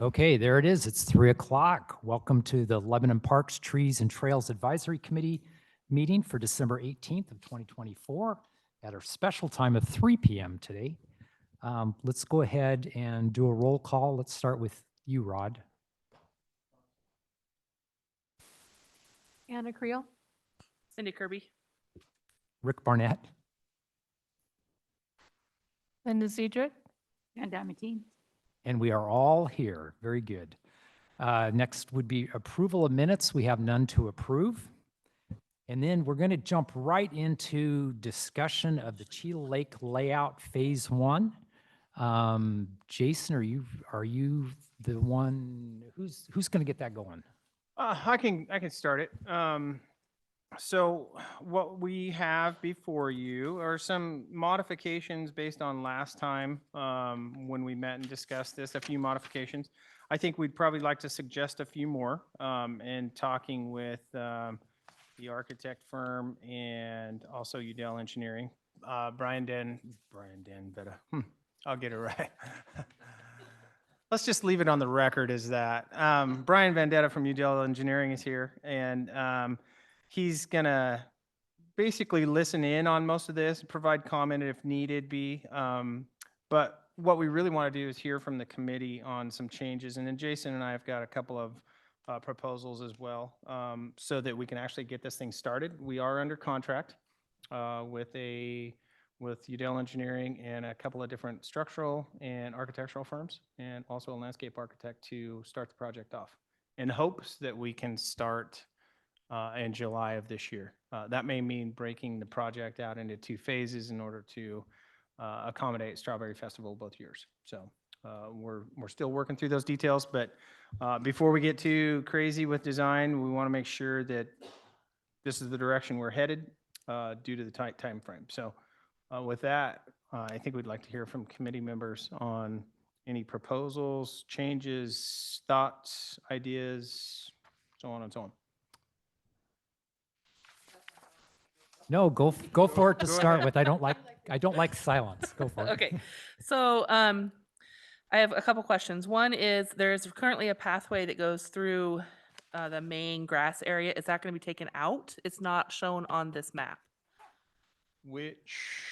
Okay, there it is. It's 3 o'clock. Welcome to the Lebanon Parks, Trees, and Trails Advisory Committee meeting for December 18th of 2024 at our special time of 3 p.m. today. Let's go ahead and do a roll call. Let's start with you, Rod. Anna Creel. Cindy Kirby. Rick Barnett. Linda Zedrick. And Amatine. And we are all here. Very good. Next would be approval of minutes. We have none to approve. And then we're going to jump right into discussion of the Cheetah Lake layout phase 1. Jason, are you the one who's going to get that going? I can start it. So what we have before you are some modifications based on last time when we met and discussed this, a few modifications. I think we'd probably like to suggest a few more in talking with the architect firm and also Udell Engineering. Brian Dan Vetta. I'll get it right. Let's just leave it on the record as that. Brian Vendetta from Udell Engineering is here, and he's gonna basically listen in on most of this, provide comment if needed be. But what we really want to do is hear from the committee on some changes, and then Jason and I have got a couple of proposals as well, so that we can actually get this thing started. We are under contract with Udell Engineering and a couple of different structural and architectural firms, and also a landscape architect to start the project off in hopes that we can start in July of this year. That may mean breaking the project out into 2 phases in order to accommodate Strawberry Festival both years. So we're still working through those details, but before we get too crazy with design, we want to make sure that this is the direction we're headed due to the tight time frame. So with that, I think we'd like to hear from committee members on any proposals, changes, thoughts, ideas, so on and so on. No, go for it to start with. I don't like silence. Go for it. Okay, so I have a couple questions. One is there's currently a pathway that goes through the main grass area. Is that going to be taken out? It's not shown on this map. Which?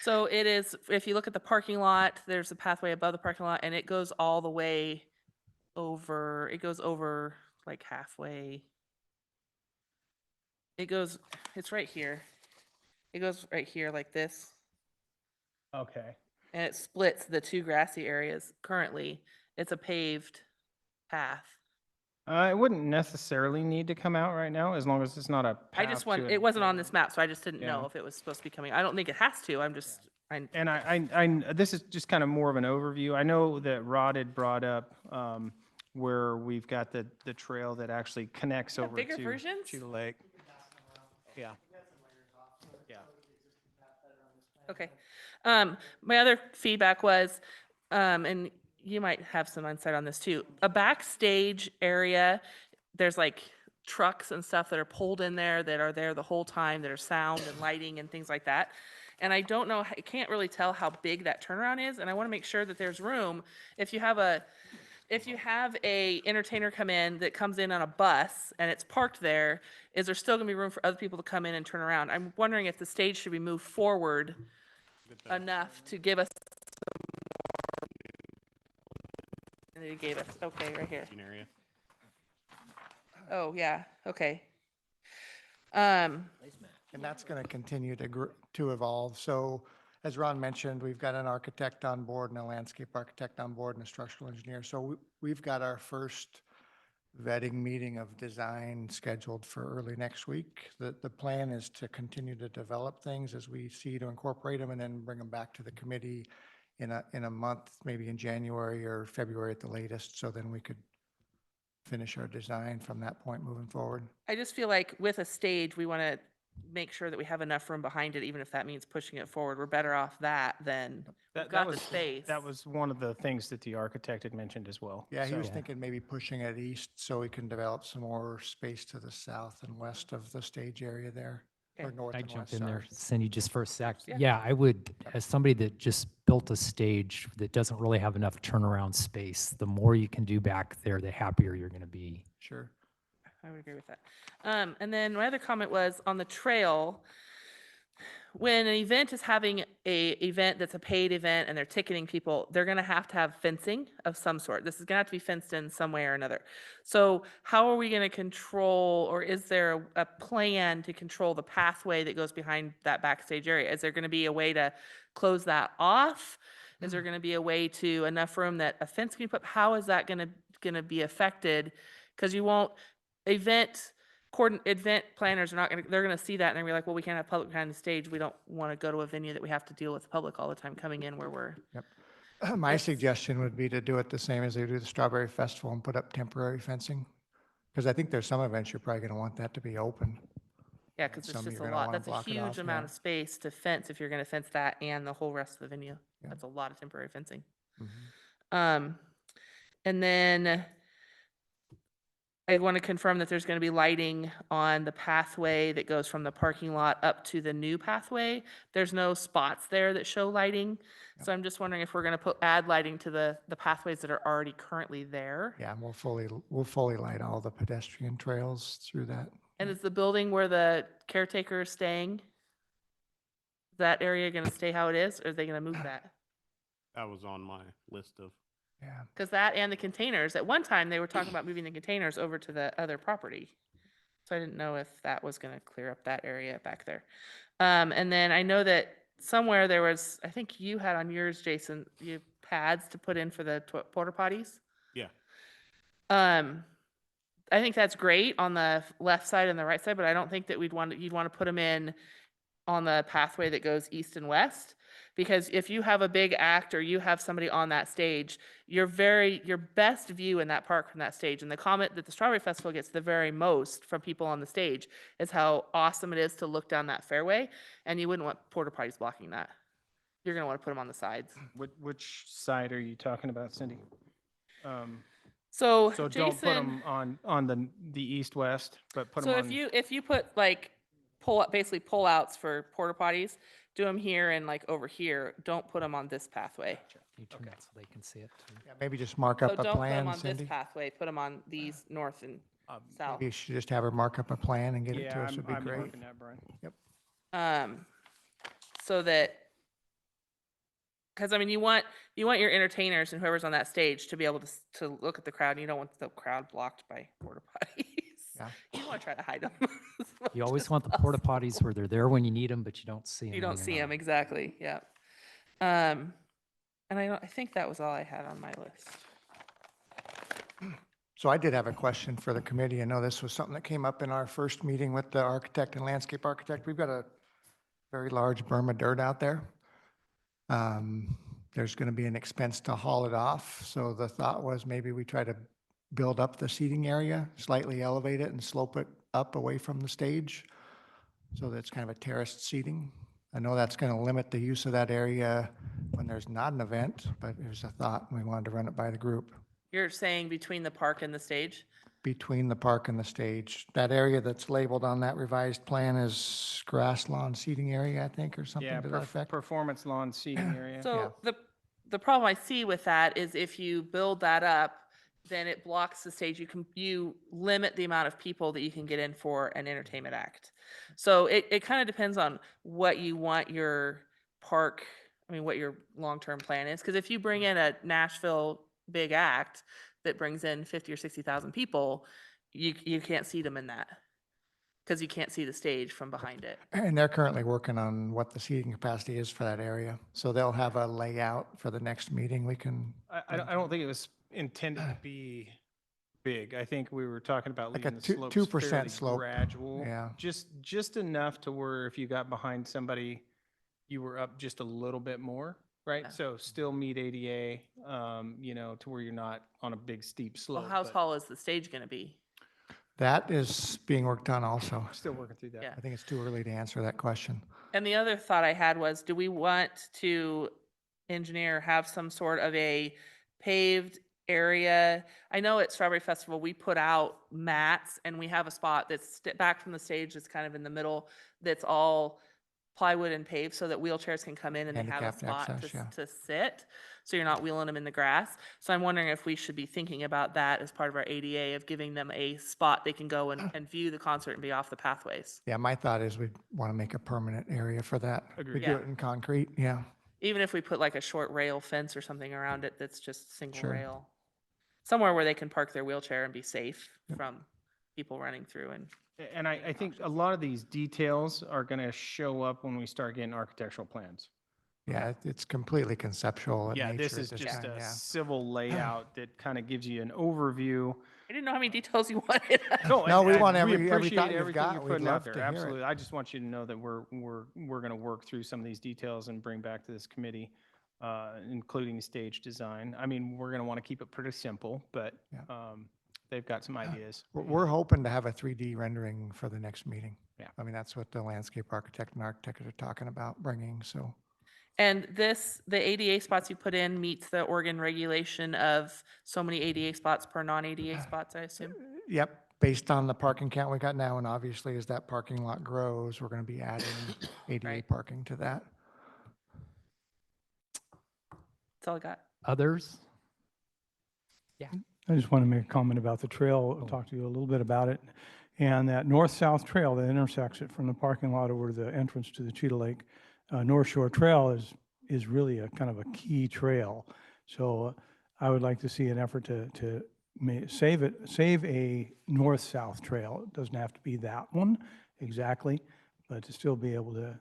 So it is, if you look at the parking lot, there's a pathway above the parking lot and it goes all the way over, it goes over like halfway. It's right here. It goes right here like this. Okay. And it splits the 2 grassy areas. Currently, it's a paved path. It wouldn't necessarily need to come out right now as long as it's not a path I just want, to it wasn't on this map, so I just didn't Yeah. know if it was supposed to be coming. I don't think it has to. I'm just, And I this is just kind of more of an overview. I know that Rod had brought up where we've got the trail that actually connects over bigger to versions? Cheetah Lake. Yeah. Yeah. Okay. My other feedback was, and you might have some insight on this too, a backstage area, there's like trucks and stuff that are pulled in there that are there the whole time, that are sound and lighting and things like that. And I don't know, I can't really tell how big that turnaround is, and I want to make sure that there's room. If you have a entertainer come in that comes in on a bus and it's parked there, is there still gonna be room for other people to come in and turn around? I'm wondering if the stage should be moved forward enough to give us. And they gave us, okay, right here. Oh, yeah, okay. And that's going to continue to evolve. So as Ron mentioned, we've got an architect on board and a landscape architect on board and a structural engineer. So we've got our first vetting meeting of design scheduled for early next week. The plan is to continue to develop things as we see to incorporate them and then bring them back to the committee in a month, maybe in January or February at the latest. So then we could finish our design from that point moving forward. I just feel like with a stage, we want to make sure that we have enough room behind it, even if that means pushing it forward. We're better off that than we've got the space. That was one of the things that the architect had mentioned as well. Yeah, he was So- thinking maybe pushing it east so we can develop some more space to the south and west of the stage area there. or north I and jump west, in there, sorry. Cindy, just for a sec? Yeah. Yeah, I would, as somebody that just built a stage that doesn't really have enough turnaround space, the more you can do back there, the happier you're going to be. Sure. I would agree with that. And then my other comment was on the trail, when an event is having a event that's a paid event and they're ticketing people, they're gonna have to have fencing of some sort. This is gonna have to be fenced in some way or another. So how are we gonna control, or is there a plan to control the pathway that goes behind that backstage area? Is there gonna be a way to close that off? Is there gonna be a way to, enough room that a fence can be put? How is that gonna be affected? Because you won't, event planners are not gonna, they're gonna see that and they're gonna be like, well, we can't have public behind the stage. We don't want to go to a venue that we have to deal with the public all the time coming in where we're, My It's- suggestion would be to do it the same as they do the Strawberry Festival and put up temporary fencing. Because I think there's some events you're probably going to want that to be open. yeah, because it's Some just you're a gonna lot. wanna That's a block it huge off, amount yeah. of space to fence if you're gonna fence that and the whole rest of the venue. Yeah. That's a lot of temporary fencing. Mhm. And then I want to confirm that there's going to be lighting on the pathway that goes from the parking lot up to the new pathway. There's no spots there that show lighting. So I'm just wondering if we're going to add lighting to the pathways that are already currently there. Yeah, and we'll fully light all the pedestrian trails through that. And is the building where the caretaker is staying, that area going to stay how it is, or are they going to move that? That was on my list of. Yeah. Because that and the containers, at one time, they were talking about moving the containers over to the other property. So I didn't know if that was gonna clear up that area back there. And then I know that somewhere there was, I think you had on yours, Jason, you pads to put in for the porta potties. Yeah. I think that's great on the left side and the right side, but I don't think that you'd want to put them in on the pathway that goes east and west. Because if you have a big act or you have somebody on that stage, your best view in that park from that stage, and the comment that the Strawberry Festival gets the very most from people on the stage, is how awesome it is to look down that fairway, and you wouldn't want porta potties blocking that. You're gonna want to put them on the sides. Which side are you talking about, Cindy? So So don't put Jason, them on the east-west, but put them so on. if you put like basically pull outs for porta potties, do them here and like over here, don't put them on this pathway. Can you turn that so they can see it? too? Yeah, maybe just mark So up a don't put them plan, on this Cindy. pathway, put them on these north and south. Maybe you should just have her mark up a plan and get it to Yeah, us, would be I'm great. marking that, Brian. So that, because I mean, you want your entertainers and whoever's on that stage to be able to look at the crowd, and you don't want the crowd blocked by porta potties. Yeah. You want to try to hide them. You always want the porta potties where they're there when you need them, but you don't see them. You don't see them, exactly, yeah. And I think that was all I had on my list. So I did have a question for the committee. I know this was something that came up in our first meeting with the architect and landscape architect. We've got a very large berm of dirt out there. There's going to be an expense to haul it off. So the thought was maybe we try to build up the seating area, slightly elevate it and slope it up away from the stage. So that's kind of a terraced seating. I know that's going to limit the use of that area when there's not an event, but there's a thought and we wanted to run it by the group. You're saying between the park and the stage? Between the park and the stage. That area that's labeled on that revised plan is grass lawn seating area, I think, or Yeah, something to that effect. performance lawn seating area. So the problem I see with that is if you build that up, then it blocks the stage. You limit the amount of people that you can get in for an entertainment act. So it kind of depends on what you want your park, what your long-term plan is. Because if you bring in a Nashville big act that brings in 50 or 60,000 people, you can't see them in that because you can't see the stage from behind it. And they're currently working on what the seating capacity is for that area. So they'll have a layout for the next meeting. We can, I don't think it was intended to be big. I think we were talking about Like a leaving the 2% slopes fairly slope. gradual. Yeah. Just enough to where if you got behind somebody, you were up just a little bit more, right? Yeah. So still meet ADA, to where you're not on a big steep slope. Well, how but tall is the stage going to be? that is being worked on also. Still working through that. Yeah. I think it's too early to answer that question. And the other thought I had was, do we want to have some sort of a paved area. I know at Strawberry Festival, we put out mats and we have a spot that's back from the stage that's kind of in the middle, that's all plywood and paved so that wheelchairs can come in and they have a Handicapped spot access, yeah. to sit. So you're not wheeling them in the grass. So I'm wondering if we should be thinking about that as part of our ADA, of giving them a spot they can go and view the concert and be off the pathways. Yeah, my thought is we'd want to make a permanent area for that. Agreed. We do Yeah. it in concrete, yeah. Even if we put like a short rail fence or something around it that's just single Sure. rail. Somewhere where they can park their wheelchair and be safe Yep. from people running through and, And I think a lot of these details are going to show up when we start getting architectural plans. Yeah, it's completely conceptual in Yeah, nature this at is just time, a yeah. civil layout that kind of gives you an overview. I didn't know how many details you wanted. No, we want every appreciate thought you've everything got. you're We'd putting love out to there. hear it. Absolutely. I just want you to know that we're going to work through some of these details and bring back to this committee, including stage design. I mean, we're going to want to keep it pretty simple, but Yeah. they've got some ideas. We're hoping to have a 3D rendering for the next meeting. Yeah. I mean, that's what the landscape architect and architect are talking about bringing, so. And the ADA spots you put in meets the Oregon regulation of so many ADA spots per non-ADA spots, I assume? Yep, based on the parking count we got now, and obviously as that parking lot grows, we're going to be adding ADA Right. parking to that. That's all I got. Others? I just want to make a comment about the trail. I'll talk to you a little bit about it. And that north-south trail that intersects it from the parking lot over the entrance to the Cheetah Lake North Shore Trail is really a kind of a key trail. So I would like to see an effort to save a north-south trail. It doesn't have to be that one exactly, but to still be able to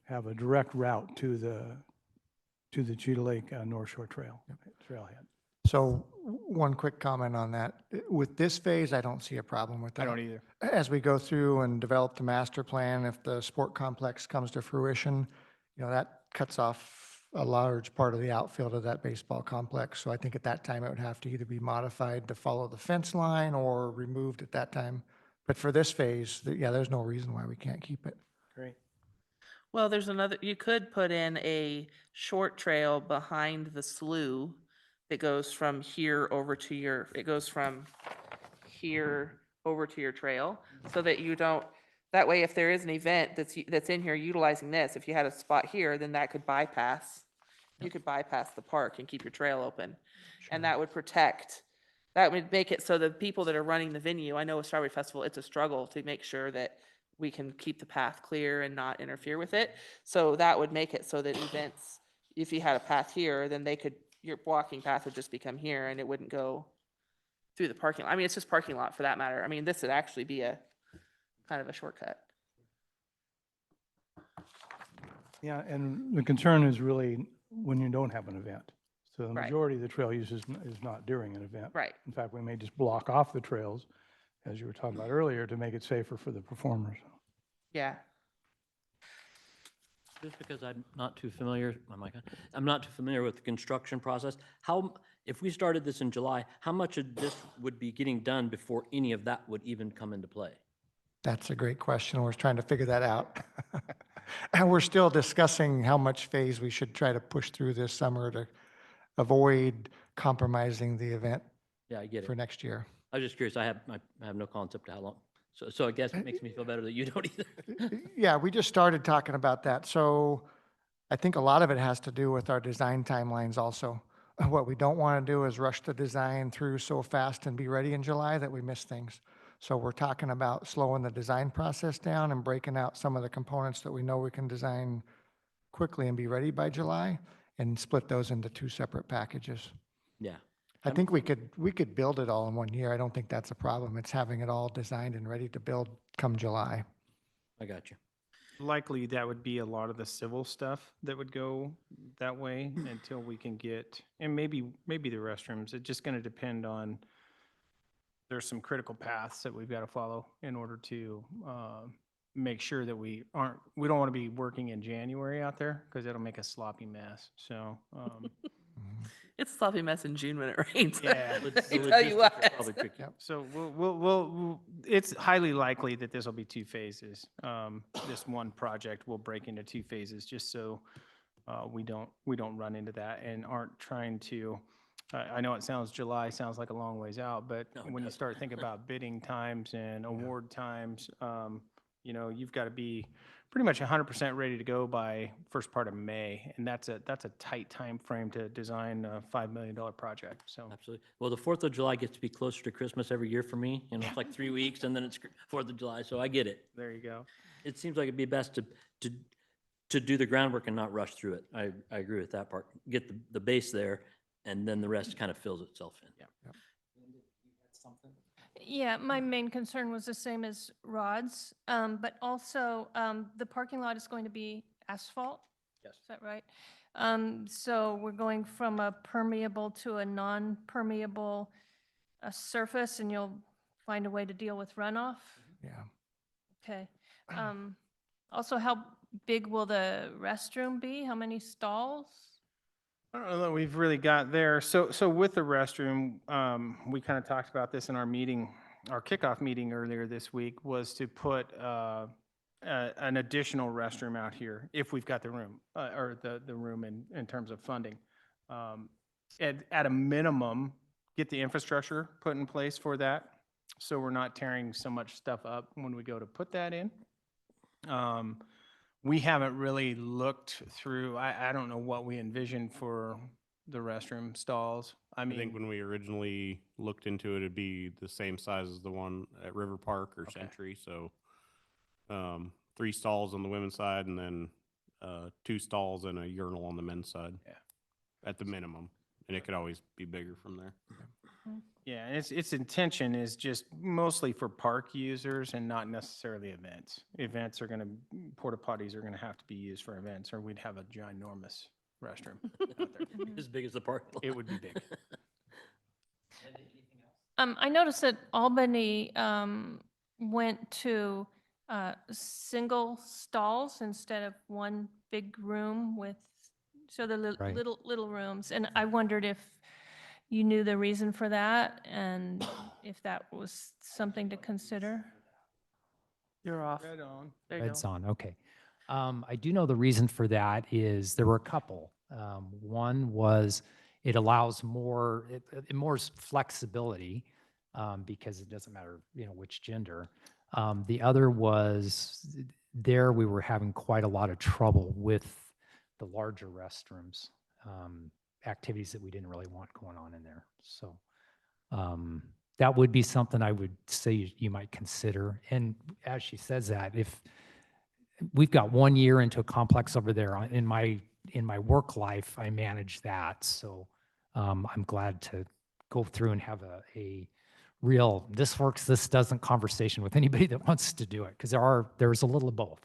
have a direct route to the Cheetah Lake North Shore trailhead. So one quick comment on that. With this phase, I don't see a problem with that. I don't either. As we go through and develop the master plan, if the sport complex comes to fruition, that cuts off a large part of the outfield of that baseball complex. So I think at that time, it would have to either be modified to follow the fence line or removed at that time. But for this phase, yeah, there's no reason why we can't keep it. Great. Well, you could put in a short trail behind the slough that goes from here over to it goes from here over to your trail, so that you don't, that way if there is an event that's in here utilizing this, if you had a spot here, then that could bypass, you could bypass the park and keep your trail open. And that would make it so the people that are running the venue, I know with Strawberry Festival, it's a struggle to make sure that we can keep the path clear and not interfere with it. So that would make it so that events, if you had a path here, then your walking path would just become here and it wouldn't go through the parking lot. I mean, it's just parking lot for that matter. I mean, this would actually be a kind of a shortcut. Yeah, and the concern is really when you don't have an event. So the Right. majority of the trail use is not during an event. Right. In fact, we may just block off the trails, as you were talking about earlier, to make it safer for the performers. Yeah. Just because I'm not too familiar, oh my God, I'm not too familiar with the construction process. If we started this in July, how much of this would be getting done before any of that would even come into play? That's a great question. We're trying to figure that out. And we're still discussing how much phase we should try to push through this summer to avoid compromising the event Yeah, I get for it. next year. I was just curious. I have no concept of how long. So I guess it makes me feel better that you don't either. Yeah, we just started talking about that. So I think a lot of it has to do with our design timelines also. What we don't want to do is rush the design through so fast and be ready in July that we miss things. So we're talking about slowing the design process down and breaking out some of the components that we know we can design quickly and be ready by July and split those into two separate packages. Yeah. I think we could build it all in 1 year. I don't think that's a problem. It's having it all designed and ready to build come July. I got you. Likely that would be a lot of the civil stuff that would go that way until we can get, and maybe the restrooms. It's just going to depend on, there's some critical paths that we've got to follow in order to make sure that we don't want to be working in January out there because it'll make a sloppy mess. So, It's a sloppy mess in June when it rains. yeah. The I tell you logistics are what. probably tricky. So it's highly likely that this will be two phases. This one project will break into two phases just so we don't run into that and aren't trying to I know it sounds July, sounds like a long ways out, but No, it when you doesn't. start thinking about bidding times and award times, you know, you've got to be pretty much 100% ready to go by first part of May. And that's a tight time frame to design a $5 million project. So Absolutely. Well, the 4th of July gets to be closer to Christmas every year for me. You know, it's like 3 weeks and then it's 4th of July, so I get it. there you go. It seems like it'd be best to do the groundwork and not rush through it. I agree with that part. Get the base there, and then the rest kind of fills itself in. Yeah. Yeah, my main concern was the same as Rod's, but also the parking lot is going to be asphalt. Yes. Is that right? So we're going from a permeable to a non-permeable surface, and you'll find a way to deal with runoff? Yeah. Okay. Also, how big will the restroom be? How many stalls? I don't know that we've really got there. So with the restroom, we kind of talked about this in our meeting, our kickoff meeting earlier this week, was to put an additional restroom out here if we've got the room, or the room in terms of funding. At a minimum, get the infrastructure put in place for that, so we're not tearing so much stuff up when we go to put that in. We haven't really looked through, I don't know what we envisioned for the restroom stalls. I I think mean, when we originally looked into it, it'd be the same size as the one at River Park or Okay. Century, so 3 stalls on the women's side and then 2 stalls and a urinal on the men's side. Yeah. At the minimum, and it could always be bigger from there. yeah, and its intention is just mostly for park users and not necessarily events. Events are gonna, porta potties are gonna have to be used for events, or we'd have a ginormous restroom out there. As big as the parking lot. It would be big. I noticed that Albany went to single stalls instead of one big room with, so the Right. little rooms. And I wondered if you knew the reason for that and if that was something to consider. You're off. Right on. There you go. Red's on, okay. I do know the reason for that is there were a couple. One was it allows more, more flexibility because it doesn't matter, you know, which gender. The other was there we were having quite a lot of trouble with the larger restrooms, activities that we didn't really want going on in there. So that would be something I would say you might consider. And as she says that, if we've got 1 year into a complex over there in my work life, I manage that. So I'm glad to go through and have a real, this works, this doesn't conversation with anybody that wants to do it. Because there's a little of both.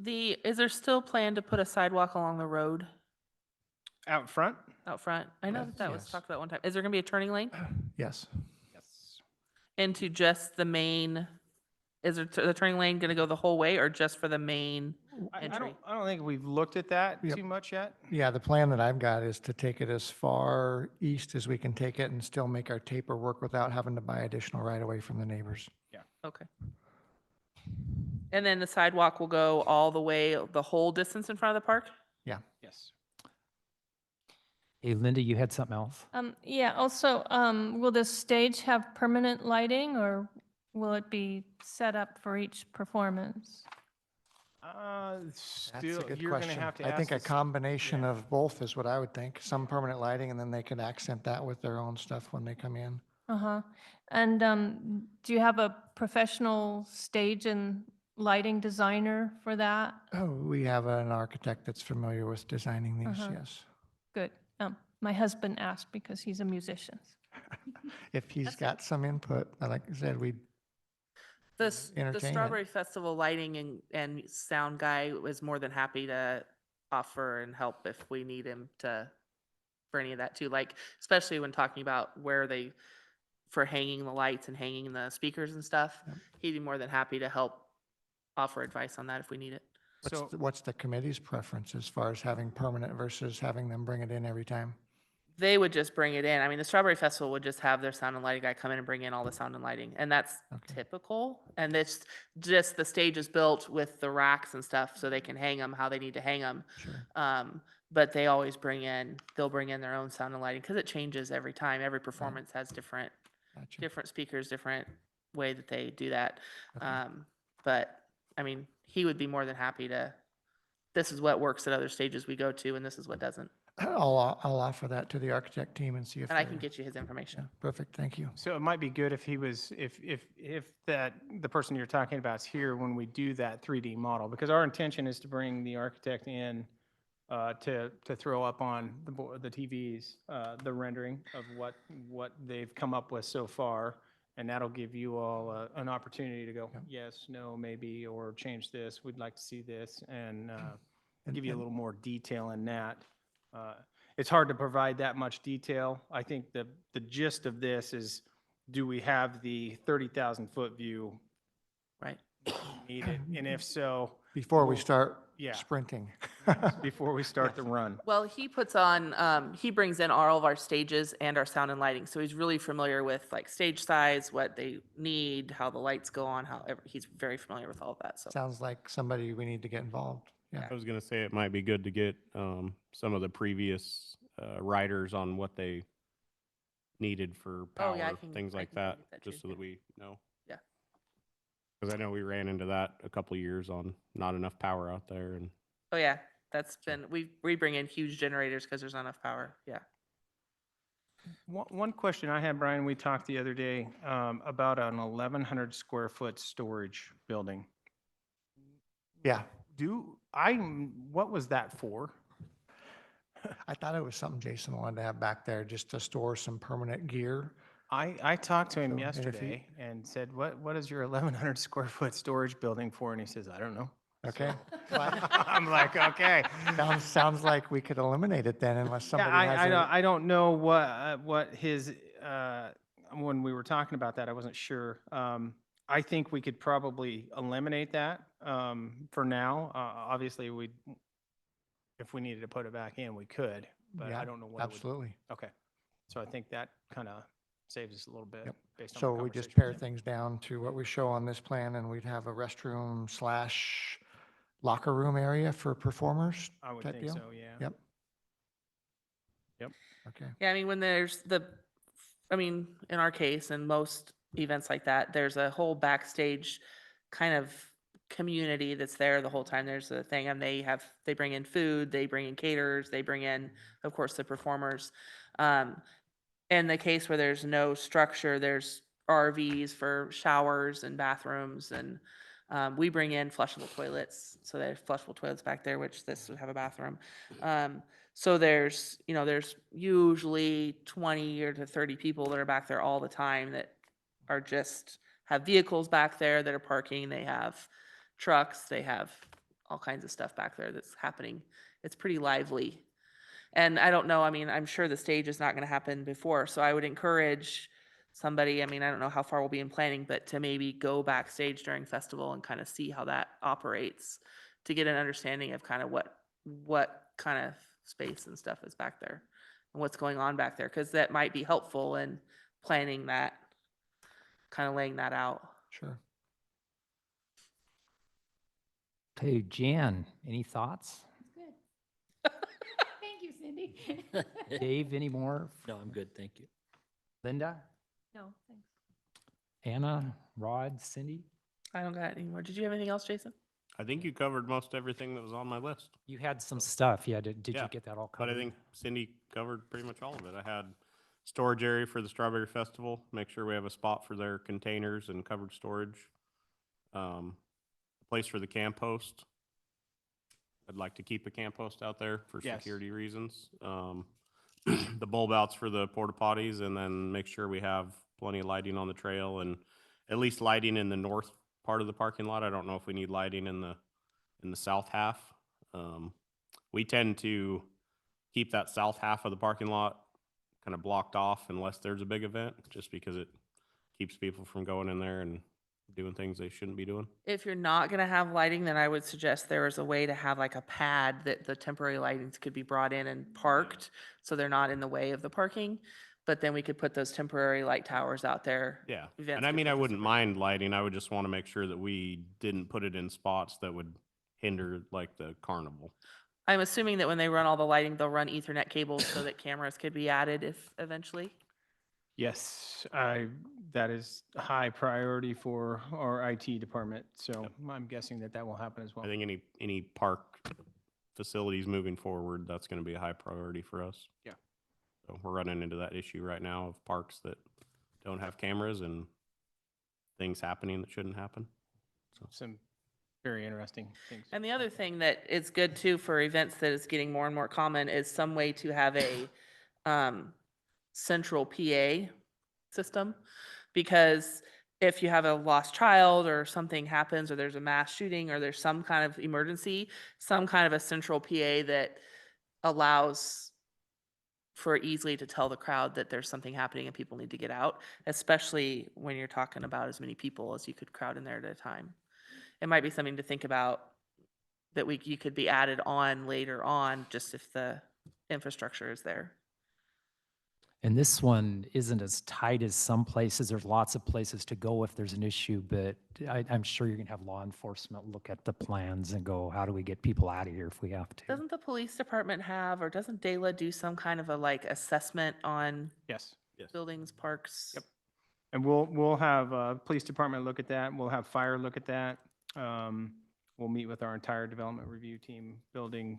Is there still plan to put a sidewalk along the road Out front? out front? I know Yes. that that was Yes. talked about one time. Is there gonna be a turning lane Yes. Yes. into just the main? Is the turning lane gonna go the whole way or just for the main entry? I don't think we've looked at that Yep. too much yet. Yeah, the plan that I've got is to take it as far east as we can take it and still make our taper work without having to buy additional right away from the neighbors. Okay. And then the sidewalk will go all the way, the whole distance in front of the park? Yes. Hey, Linda, you had something else? Yeah, also, will the stage have permanent lighting or will it be set up for each performance? That's a Still, good you're gonna question. have to I ask. think a the s- combination yeah. of both is what I would think. Some permanent lighting, and then they could accent that with their own stuff when they come in. Uh-huh. And do you have a professional stage and lighting designer for that? Oh, we have an architect that's familiar with designing these, Uh-huh. yes. Good. My husband asked because he's a musician. If he's got some input, like I said, we, The Entertain it. Strawberry Festival lighting and sound guy was more than happy to offer and help if we need him for any of that too. Like, especially when talking about for hanging the lights and hanging the speakers and stuff. Yep. He'd be more than happy to help offer advice on that if we need it. So, what's the committee's preference as far as having permanent versus having them bring it in every time? They would just bring it in. I mean, the Strawberry Festival would just have their sound and lighting guy come in and bring in all the sound and lighting, and that's Okay. typical. And it's just the stage is built with the racks and stuff, so they can hang them how they need to hang them. Sure. but they always they'll bring in their own sound and lighting because it changes every time. Every performance has different Gotcha. speakers, different way that they do that. Okay. But I mean, he would be more than happy to, this is what works at other stages we go to and this is what doesn't. I'll offer that to the architect team and see if. And I can they're- get you his Yeah, information. perfect, thank you. So it might be good if he was, if that, the person you're talking about is here when we do that 3D model, because our intention is to bring the architect in to throw up on the TVs, the rendering of what they've come up with so far. And that'll give you all an opportunity to go, yes, no, maybe, or change this, we'd like to see this, and give you a and- little more detail in that. It's hard to provide that much detail. I think the gist of this is, do we have the 30,000-foot view Right. needed? And if so, Before we start yeah. sprinting. before we start the run. Well, he puts on, he brings in all of our stages and our sound and lighting. So he's really familiar with like stage size, what they need, how the lights go on, he's very familiar with all of that. So Sounds like somebody we need to get involved. Yeah, I was gonna say it might be good to get some of the previous writers on what they needed for Oh, yeah, I power, can- things I like can go that, get that just too, so that yeah. we know. Yeah. Because I know we ran into that a couple of years on not enough power out there, and Oh, yeah, that's been, we bring in huge generators because there's not enough power. Yeah. One question I had, Brian, we talked the other day about an 1,100 square foot storage building. yeah. What was that for? I thought it was something Jason wanted to have back there just to store some permanent gear. I talked to him So, and if yesterday and said, what is your 1,100 square foot storage building for? And he says, I don't know. Okay. Well, I'm like, okay. sounds like we could eliminate it then unless Yeah, somebody has a. I don't know what his, when we were talking about that, I wasn't sure. I think we could probably eliminate that for now. Obviously, if we needed to put it back in, we could, but Yeah, I don't know what it would. Absolutely. Okay. So I think that kind of saves us a little bit Yep. based on So the we just conversation. pare things down to what we show on this plan and we'd have a restroom / locker room area for performers I would type think deal? so, yeah. Yep. Yep. Okay. Yeah, I mean, when there's in our case and most events like that, there's a whole backstage kind of community that's there the whole time. There's a thing and they bring in food, they bring in caterers, they bring in, of course, the performers. In the case where there's no structure, there's RVs for showers and bathrooms and we bring in flushable toilets. So there's flushable toilets back there, which this would have a bathroom. So there's usually 20 or to 30 people that are back there all the time that are just have vehicles back there that are parking. They have trucks, they have all kinds of stuff back there that's happening. It's pretty lively. And I don't know, I mean, I'm sure the stage is not going to happen before, so I would encourage somebody, I mean, I don't know how far we'll be in planning, but to maybe go backstage during festival and kind of see how that operates to get an understanding of kind of what kind of space and stuff is back there and what's going on back there, because that might be helpful in planning that, kind of laying that out. Sure. Okay, Jan, any thoughts? Good. Thank you, Cindy. Dave, any more? No, I'm good, thank you. Linda, No, thanks. Anna, Rod, Cindy? I don't got any more. Did you have anything else, Jason? I think you covered most everything that was on my list. You had some stuff, yeah, did you Yeah, get that all But covered? I think Cindy covered pretty much all of it. I had storage area for the Strawberry Festival, make sure we have a spot for their containers and covered storage. A place for the camp host. I'd like to keep a camp host out there for Yes. security reasons. The bulb outs for the porta potties, and then make sure we have plenty of lighting on the trail and at least lighting in the north part of the parking lot. I don't know if we need lighting in the south half. We tend to keep that south half of the parking lot kind of blocked off unless there's a big event, just because it keeps people from going in there and doing things they shouldn't be doing. If you're not gonna have lighting, then I would suggest there is a way to have like a pad that the temporary lightings could be brought in and parked, so they're not in the way of the parking. But then we could put those temporary light towers out there. Yeah, Events and I could mean, I wouldn't participate. mind lighting. I would just want to make sure that we didn't put it in spots that would hinder like the carnival. I'm assuming that when they run all the lighting, they'll run Ethernet cables so that cameras could be added if eventually. Yes, that is high priority for our IT department, so I'm guessing that that will happen as well. I think any park facilities moving forward, that's going to be a high priority for us. Yeah. So we're running into that issue right now of parks that don't have cameras and things happening that shouldn't happen. Some very interesting things. And the other thing that is good too for events that is getting more and more common is some way to have a central PA system. Because if you have a lost child or something happens or there's a mass shooting or there's some kind of emergency, some kind of a central PA that allows for easily to tell the crowd that there's something happening and people need to get out, especially when you're talking about as many people as you could crowd in there at a time. It might be something to think about that you could be added on later on, just if the infrastructure is there. And this one isn't as tight as some places. There's lots of places to go if there's an issue, but I'm sure you're gonna have law enforcement look at the plans and go, how do we get people out of here if we have to? Doesn't the police department have, or doesn't DALA do some kind of a like assessment on Yes. buildings, parks? Yep. And we'll have police department look at that. We'll have fire look at that. We'll meet with our entire development review team, building,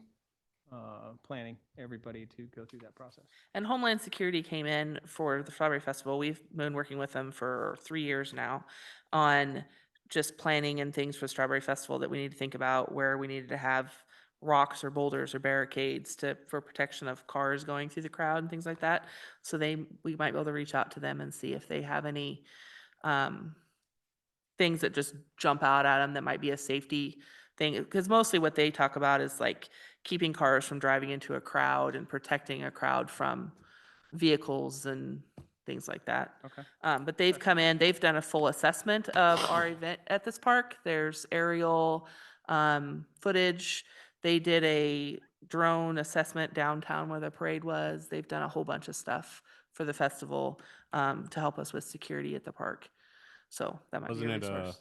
planning, everybody to go through that process. And Homeland Security came in for the Strawberry Festival. We've been working with them for 3 years now on just planning and things for Strawberry Festival that we need to think about, where we needed to have rocks or boulders or barricades for protection of cars going through the crowd and things like that. So we might be able to reach out to them and see if they have any things that just jump out at them that might be a safety thing. Because mostly what they talk about is like keeping cars from driving into a crowd and protecting a crowd from vehicles and things like that. Okay. But they've come in, they've done a full assessment of our event at this park. There's aerial footage. They did a drone assessment downtown where the parade was. They've done a whole bunch of stuff for the festival to help us with security at the park. So that might be a resource.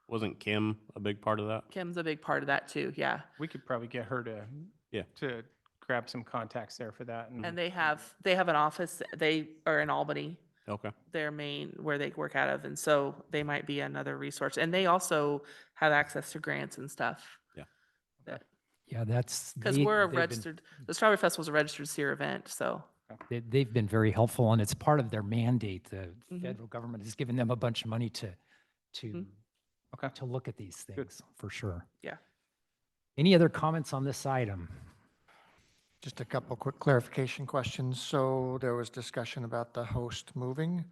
Wasn't Kim a big part of that? Kim's a big part of that too, yeah. We could probably get her to grab some contacts there for that. And they have an office, they are in Albany, Okay. their main, where they work out of, and so they might be another resource. And they also have access to grants and stuff. Yeah. Yeah, that's. Because they- we're a they've been- registered, the Strawberry Festival is a registered SEER event, so. They've been very helpful, and it's part of their mandate. The Mhm. federal government has given them a bunch of money to Okay. to look at these things, for sure. Yeah. Any other comments on this item? Just a couple quick clarification questions. So there was discussion about the host moving.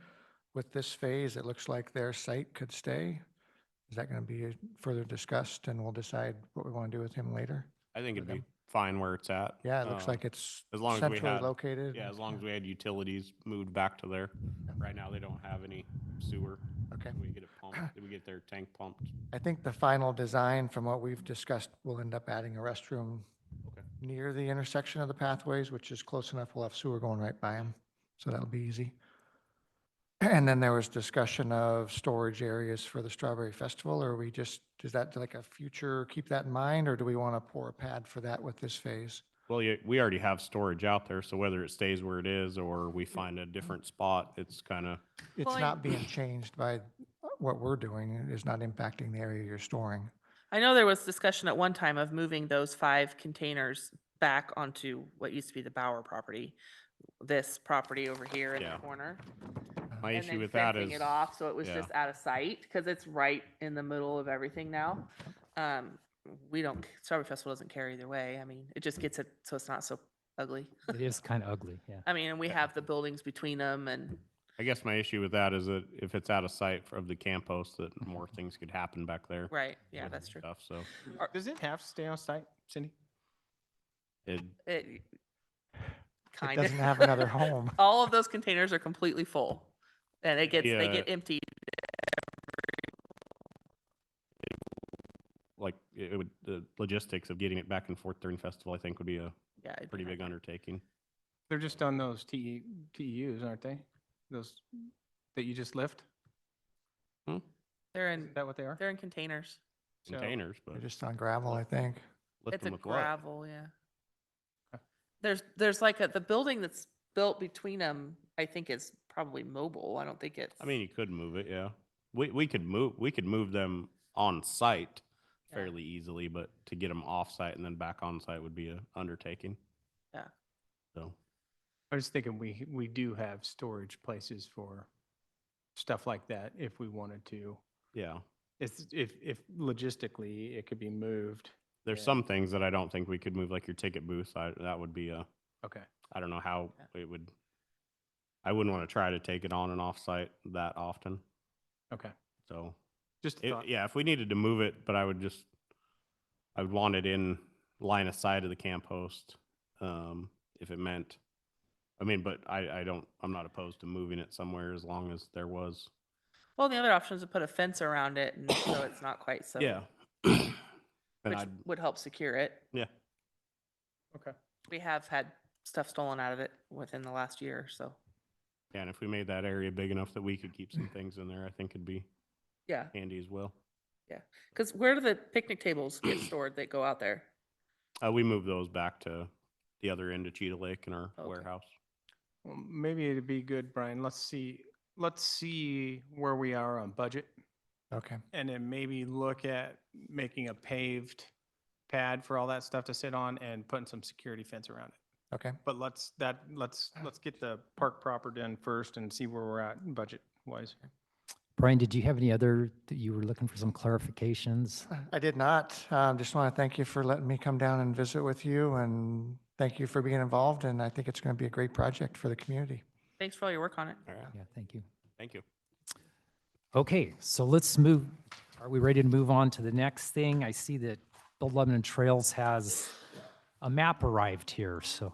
With this phase, it looks like their site could stay. Is that going to be further discussed and we'll decide what we want to do with him later? I think it'd For be them. fine where it's at. Yeah, it looks like it's as long as we centrally had- located. Yeah, as long as we had utilities moved back to there. Right now, they don't have any sewer. Okay. We get it pumped, we get their tank pumped. I think the final design from what we've discussed will end up adding a restroom Okay. near the intersection of the pathways, which is close enough. We'll have sewer going right by them. So that'll be easy. And then there was discussion of storage areas for the Strawberry Festival, or is that like a future, keep that in mind, or do we want to pour a pad for that with this phase? Well, yeah, we already have storage out there, so whether it stays where it is or we find a different spot, it's kind of, It's Well, not being changed by what we're doing. It is not impacting the area you're storing. I know there was discussion at one time of moving those 5 containers back onto what used to be the Bauer property, this property over here in the Yeah. corner. my And issue then with that fencing is. it off, so it was yeah. just out of sight, because it's right in the middle of everything now. Strawberry Festival doesn't care either way. I mean, it just gets it so it's not so ugly. It is kind of ugly, yeah. I mean, and we have the buildings between them and, I guess my issue with that is that if it's out of sight of the camp host, that more things could happen back there. right, yeah, with that's true. Stuff, so Does it have to stay on site, Cindy? it, It It kind of. doesn't have another home. All of those containers are completely full, and they Yeah. get emptied. like, it would, the logistics of getting it back and forth during festival, I think would be a Yeah, it'd be pretty big hard. undertaking. They're just on those TEUs, aren't they? Those that you just lift? They're Is in, that what they are? they're in containers. So- Containers, but They're just on gravel, I think. lift It's a them with what? gravel, yeah. There's like the building that's built between them, I think is probably mobile. I don't think it's. I mean, you could move it, yeah. We could move them on site Yeah. fairly easily, but to get them off site and then back on site would be a undertaking. Yeah. So, I was thinking we do have storage places for stuff like that if we wanted to. yeah, If logistically it could be moved. there's Yeah. some things that I don't think we could move, like your ticket booth. That would be Okay. I don't know how it would, I wouldn't want to try to take it on and off site that often. Okay. So, Just a thought. yeah, if we needed to move it, but I would want it in line of sight of the camp host, if it meant, I mean, but I'm not opposed to moving it somewhere as long as there was. Well, the other option is to put a fence around it, and so it's not quite so. Yeah. And Which would help secure it. yeah, Okay. We have had stuff stolen out of it within the last year, so yeah, and if we made that area big enough that we could keep some things in there, I think it'd be yeah. handy as well. Because where do the picnic tables get stored that go out there? We moved those back to the other end of Cheetah Lake in our Okay. warehouse. Well, maybe it'd be good, Brian. Let's see where we are on budget, Okay. and then maybe look at making a paved pad for all that stuff to sit on and putting some security fence around it. Okay. But let's get the park proper done first and see where we're at budget wise. Brian, did you have any other, that you were looking for some clarifications? I did not. Just want to thank you for letting me come down and visit with you, and thank you for being involved. And I think it's going to be a great project for the community. Thanks for all your work on it. All right. Yeah, thank you. Thank you. Okay, so let's move, are we ready to move on to the next thing? I see that Build Lebanon Trails has a map arrived here, so.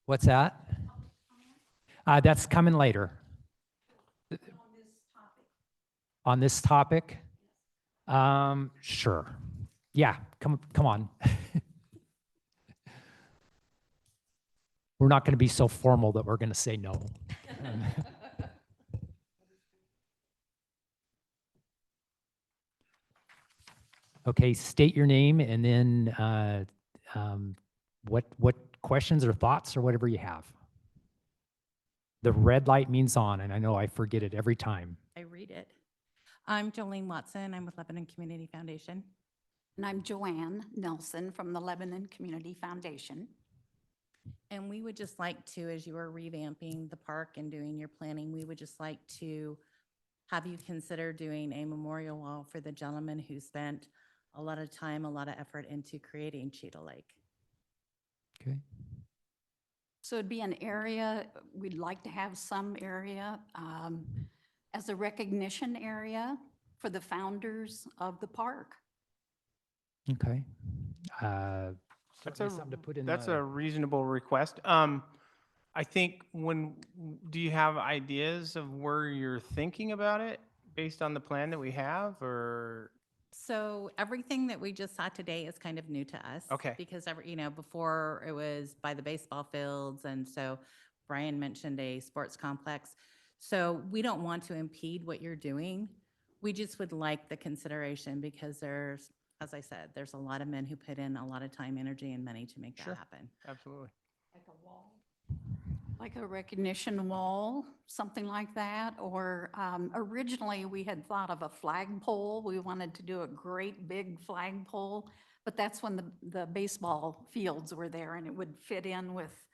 What's that? That's coming later. On this topic? Sure. Yeah, come on. We're not going to be so formal that we're going to say no. Okay, state your name and then what questions or thoughts or whatever you have. The red light means on, and I know I forget it every time. I read it. I'm Jolene Watson. I'm with Lebanon Community Foundation. And I'm Joanne Nelson from the Lebanon Community Foundation. And we would just like to, as you are revamping the park and doing your planning, we would just like to have you consider doing a memorial wall for the gentleman who spent a lot of time, a lot of effort into creating Cheetah Lake. Okay. So it'd be an area, we'd like to have some area as a recognition area for the founders of the park. Okay. That's Certainly something to put in That's the- a reasonable request. I think do you have ideas of where you're thinking about it based on the plan that we have, or? So everything that we just saw today is kind of new to us. Okay. Because before it was by the baseball fields, and so Brian mentioned a sports complex. So we don't want to impede what you're doing. We just would like the consideration because there's, as I said, there's a lot of men who put in a lot of time, energy, and money to make that Sure. happen. Absolutely. Like a wall. Like a recognition wall, something like that. Or originally, we had thought of a flagpole. We wanted to do a great big flagpole, but that's when the baseball fields were there and it would fit in with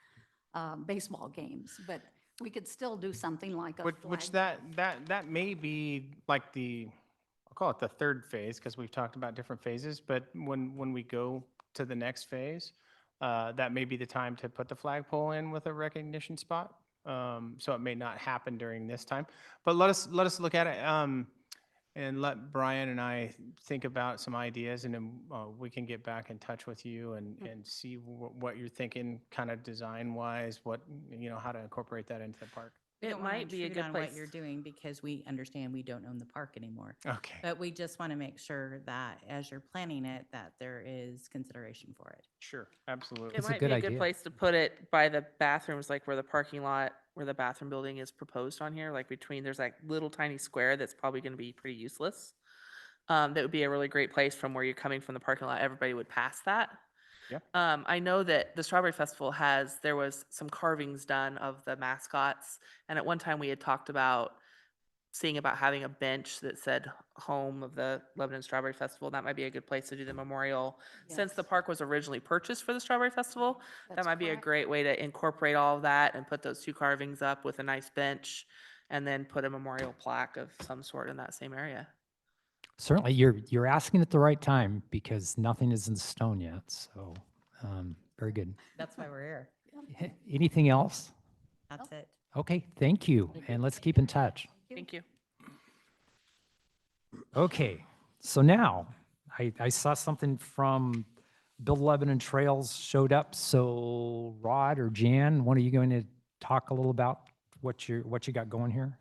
baseball games. But we could still do something like a Which flag. that may be like I'll call it the third phase, because we've talked about different phases, but when we go to the next phase, that may be the time to put the flagpole in with a recognition spot. So it may not happen during this time, but let us look at it, and let Brian and I think about some ideas, and then we can get back in touch with you and see what you're thinking, kind of design wise, how to incorporate that into the park. We It don't wanna might be a intrude good on place. what you're doing because we understand we don't own the park anymore. Okay. But we just want to make sure that as you're planning it, that there is consideration for it. Sure, absolutely. It It's a might good be a idea. good place to put it by the bathrooms, like where the parking lot, where the bathroom building is proposed on here, like there's like little tiny square that's probably gonna be pretty useless. That would be a really great place from where you're coming from the parking lot, everybody would pass that. Yeah. I know that the Strawberry Festival there was some carvings done of the mascots. And at one time we had talked about seeing about having a bench that said home of the Lebanon Strawberry Festival. That might be a good place to do the memorial. Since the Yes. park was originally purchased for the Strawberry Festival, that That's might be a correct. great way to incorporate all of that and put those two carvings up with a nice bench and then put a memorial plaque of some sort in that same area. Certainly, you're asking at the right time because nothing is in stone yet. So, very good. That's why we're here. Anything else? That's it. Okay, thank you. And let's keep in touch. Thank you. Okay, so now I saw something from Build Lebanon Trails showed up. So Rod or Jan, one of you going to talk a little about what you got going here?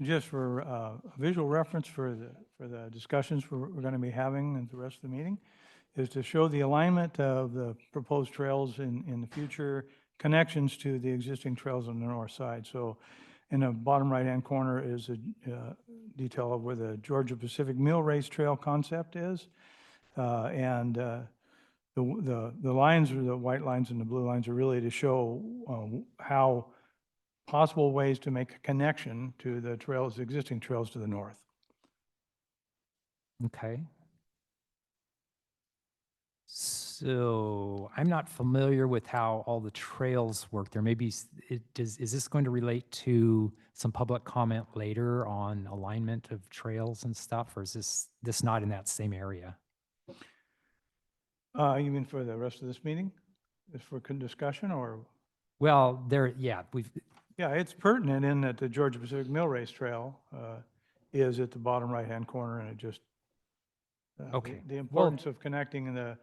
Just for visual reference for the discussions we're going to be having and the rest of the meeting, is to show the alignment of the proposed trails in the future, connections to the existing trails on the north side. So in the bottom right-hand corner is a detail of where the Georgia Pacific Mill Race Trail concept is. And the lines, or the white lines and the blue lines, are really to show how possible ways to make a connection to the trails, existing trails to the north. Okay. So I'm not familiar with how all the trails work. There may be, is this going to relate to some public comment later on alignment of trails and stuff, or is this not in that same area? You mean for the rest of this meeting? Is for discussion or? Well, Yeah, it's pertinent in that the Georgia Pacific Mill Race Trail is at the bottom right-hand corner, and it just, Okay. the importance of connecting the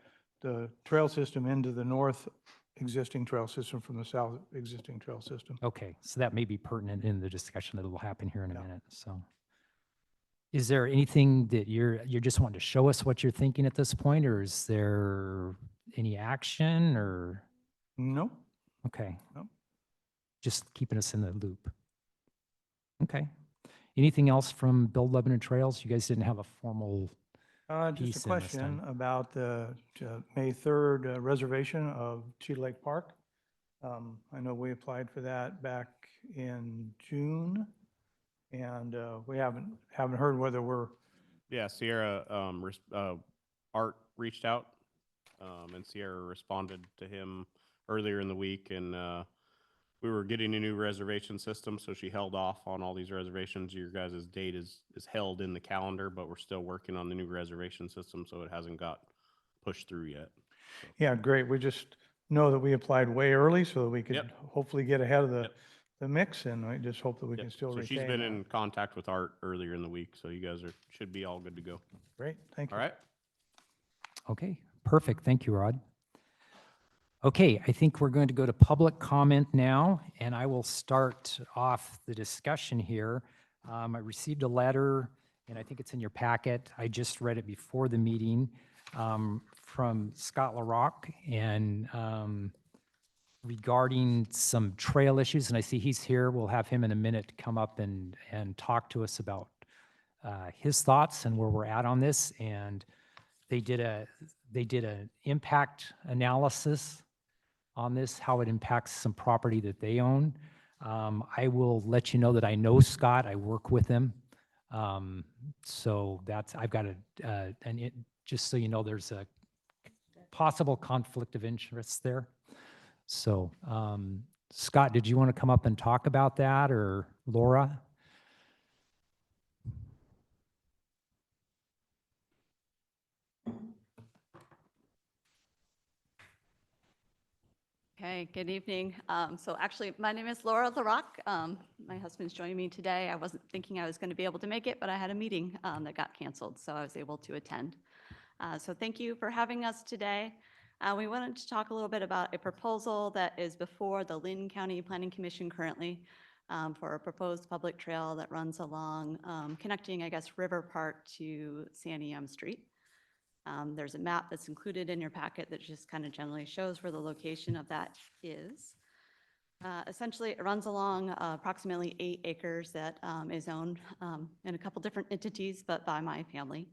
trail system into the north existing trail system from the south existing trail system. okay, so that may be pertinent in the discussion that will happen here in a Yeah. minute, so. Is there anything that you're just wanting to show us what you're thinking at this point, or is there any action, or, No? okay? No. Just keeping us in the loop. Okay. Anything else from Build Lebanon Trails? You guys didn't have a formal, Just a piece in this question time. about the May 3rd reservation of Cheetah Lake Park. I know we applied for that back in June, and we haven't heard whether we're, Yeah, Sierra, Art reached out, and Sierra responded to him earlier in the week, and we were getting a new reservation system, so she held off on all these reservations. Your guys' date is held in the calendar, but we're still working on the new reservation system, so it hasn't got pushed through yet. yeah, great. We just know that we applied way early so that we could Yep. hopefully get ahead of Yep. the mix, and I just hope that we Yep. can still So she's retain been that. in contact with Art earlier in the week, so you guys should be all good to go. Great, thank you. All right? okay, perfect. Thank you, Rod. Okay, I think we're going to go to public comment now, and I will start off the discussion here. I received a letter, and I think it's in your packet. I just read it before the meeting from Scott LaRock, and regarding some trail issues, and I see he's here. We'll have him in a minute to come up and talk to us about his thoughts and where we're at on this. And they did an impact analysis on this, how it impacts some property that they own. I will let you know that I know Scott. I work with him. So I've got just so you know, there's a possible conflict of interest there. So, Scott, did you want to come up and talk about that, or Laura? Okay, good evening. So actually, my name is Laura LaRock. My husband's joining me today. I wasn't thinking I was going to be able to make it, but I had a meeting that got canceled, so I was able to attend. So thank you for having us today. We wanted to talk a little bit about a proposal that is before the Lynn County Planning Commission currently for a proposed public trail that runs along, connecting, I guess, River Park to Santiam Street. There's a map that's included in your packet that just kind of generally shows where the location of that is. Essentially, it runs along approximately 8 acres that is owned in a couple different entities, but by my family.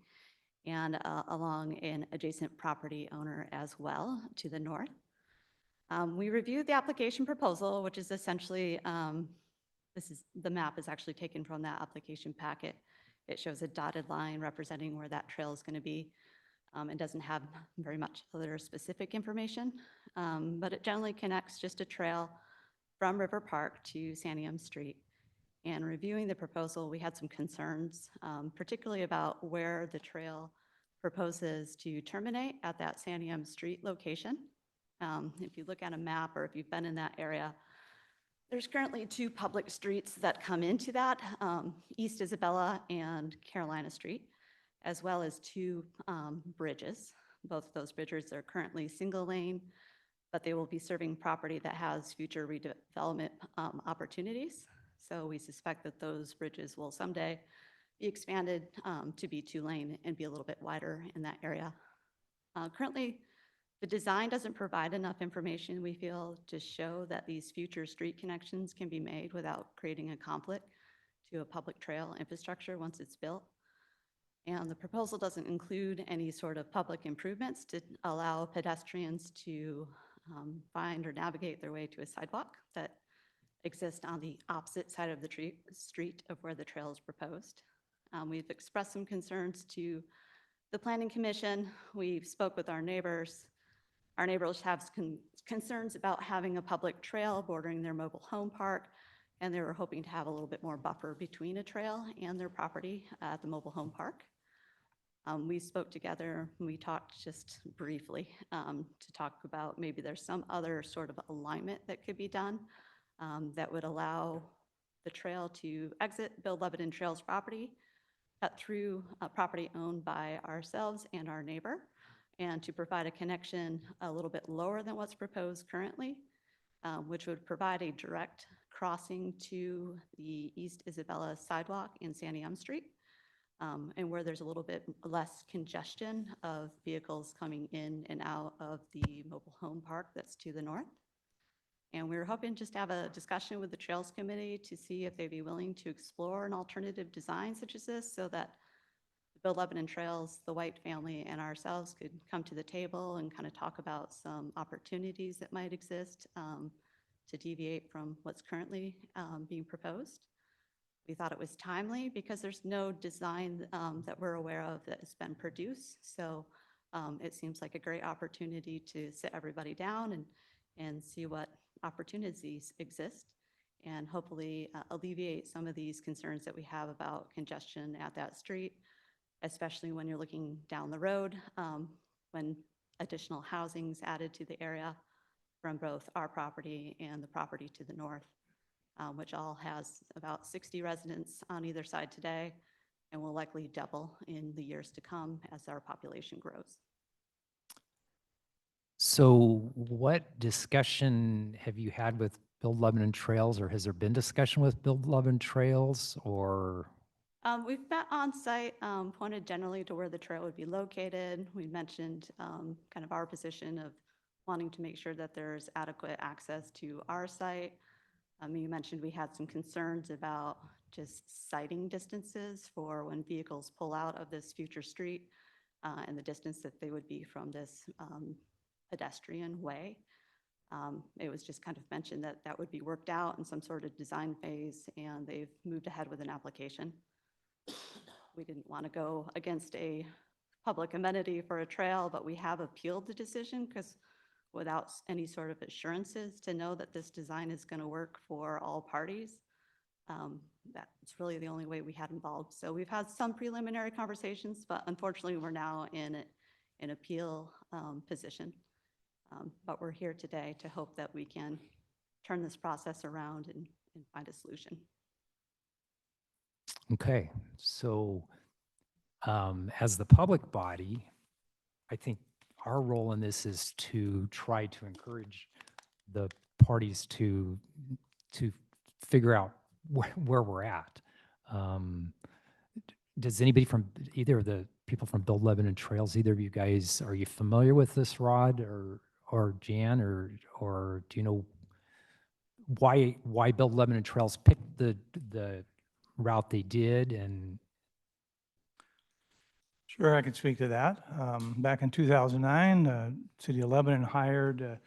and along an adjacent property owner as well to the north. We reviewed the application proposal, which is essentially, the map is actually taken from that application packet. It shows a dotted line representing where that trail is going to be. It doesn't have very much other specific information, but it generally connects just a trail from River Park to Santiam Street. And reviewing the proposal, we had some concerns, particularly about where the trail proposes to terminate at that Santiam Street location. If you look at a map or if you've been in that area, there's currently 2 public streets that come into that, East Isabella and Carolina Street, as well as 2 bridges. Both of those bridges are currently single lane, but they will be serving property that has future redevelopment opportunities. So we suspect that those bridges will someday be expanded to be 2-lane and be a little bit wider in that area. Currently, the design doesn't provide enough information, we feel, to show that these future street connections can be made without creating a conflict to a public trail infrastructure once it's built. And the proposal doesn't include any sort of public improvements to allow pedestrians to find or navigate their way to a sidewalk that exists on the opposite side of the street of where the trail is proposed. We've expressed some concerns to the Planning Commission. We've spoke with our neighbors. Our neighbors have concerns about having a public trail bordering their mobile home park, and they were hoping to have a little bit more buffer between a trail and their property at the mobile home park. We spoke together, and we talked just briefly to talk about maybe there's some other sort of alignment that could be done that would allow the trail to exit Bill Lebanon Trails property, cut through a property owned by ourselves and our neighbor, and to provide a connection a little bit lower than what's proposed currently, which would provide a direct crossing to the East Isabella sidewalk in Santiam Street, and where there's a little bit less congestion of vehicles coming in and out of the mobile home park that's to the north. And we were hoping just to have a discussion with the Trails Committee to see if they'd be willing to explore an alternative design such as this, so that the Bill Lebanon Trails, the White family, and ourselves could come to the table and kind of talk about some opportunities that might exist to deviate from what's currently being proposed. We thought it was timely because there's no design that we're aware of that has been produced. So it seems like a great opportunity to sit everybody down and see what opportunities exist, and hopefully alleviate some of these concerns that we have about congestion at that street, especially when you're looking down the road, when additional housing's added to the area from both our property and the property to the north, which all has about 60 residents on either side today, and will likely double in the years to come as our population grows. So what discussion have you had with Build Lebanon Trails, or has there been discussion with Build Lebanon Trails, or? We've met on site, pointed generally to where the trail would be located. We mentioned kind of our position of wanting to make sure that there's adequate access to our site. You mentioned we had some concerns about just sighting distances for when vehicles pull out of this future street and the distance that they would be from this pedestrian way. It was just kind of mentioned that that would be worked out in some sort of design phase, and they've moved ahead with an application. We didn't want to go against a public amenity for a trail, but we have appealed the decision because without any sort of assurances to know that this design is going to work for all parties, that's really the only way we had involved. So we've had some preliminary conversations, but unfortunately we're now in an appeal position. But we're here today to hope that we can turn this process around and find a solution. Okay, so as the public body, I think our role in this is to try to encourage the parties to figure out where we're at. Does anybody from either of the people from Build Lebanon Trails, either of you guys, are you familiar with this, Rod or Jan, or do you know why Build Lebanon Trails picked the route they did? And Sure, I can speak to that. Back in 2009, City of Lebanon hired a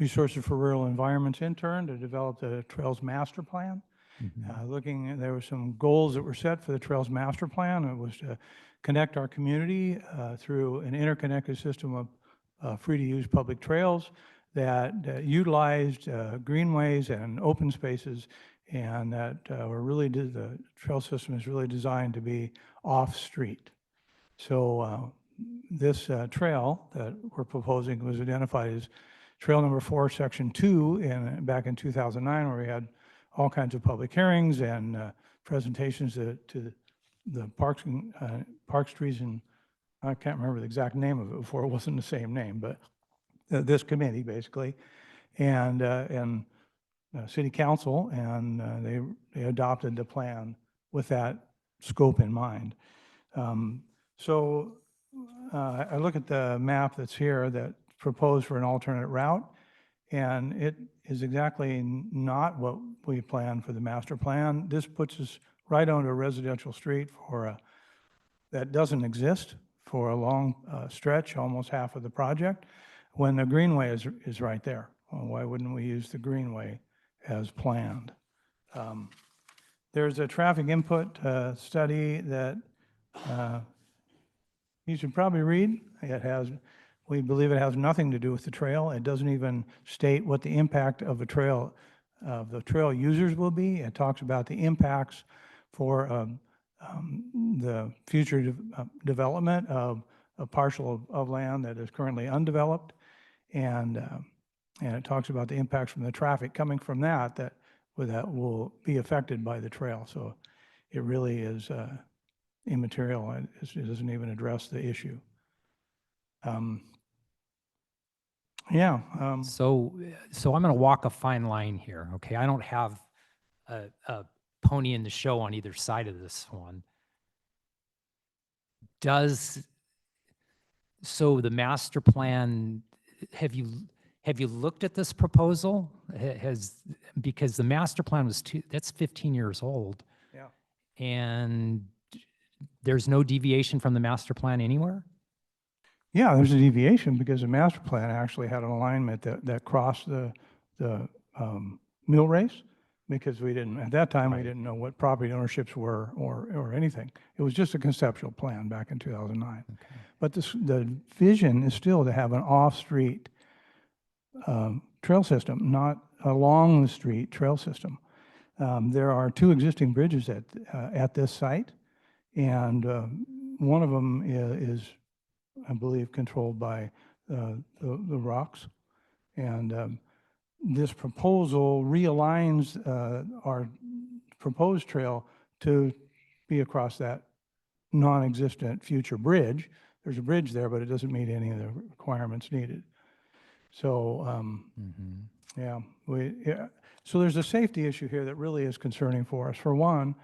Resources for Rural Environments intern to develop the Trails Master Plan. There were some goals that were set for the Trails Master Plan. It was to connect our community through an interconnected system of free-to-use public trails that utilized greenways and open spaces, and that the trail system is really designed to be off-street. So this trail that we're proposing was identified as Trail Number 4, Section 2, back in 2009, where we had all kinds of public hearings and presentations to the Parks, Trees, and I can't remember the exact name of it before, it wasn't the same name, but this committee, basically, and City Council, and they adopted the plan with that scope in mind. So I look at the map that's here that proposed for an alternate route, and it is exactly not what we planned for the master plan. This puts us right onto a residential street that doesn't exist for a long stretch, almost half of the project, when the greenway is right there. Well, why wouldn't we use the greenway as planned? There's a traffic input study that you should probably read. We believe it has nothing to do with the trail. It doesn't even state what the impact of the trail users will be. It talks about the impacts for the future development of a parcel of land that is currently undeveloped, and it talks about the impacts from the traffic coming from that will be affected by the trail. So it really is immaterial. It doesn't even address the issue. So I'm going to walk a fine line here, okay? I don't have a pony in the show on either side of this one. So the master plan, have you looked at this proposal? Because the master plan was that's 15 years old. Yeah. And there's no deviation from the master plan anywhere? Yeah, there's a deviation because the master plan actually had an alignment that crossed the mill race, because at that time, we didn't know what property ownerships were or anything. It was just a conceptual plan back in 2009. Okay. But the vision is still to have an off-street trail system, not along the street trail system. There are 2 existing bridges at this site, and one of them is, I believe, controlled by the rocks. And this proposal realigns our proposed trail to be across that non-existent future bridge. There's a bridge there, but it doesn't meet any of the requirements needed. So, so there's a safety issue here that really is concerning for us. For one,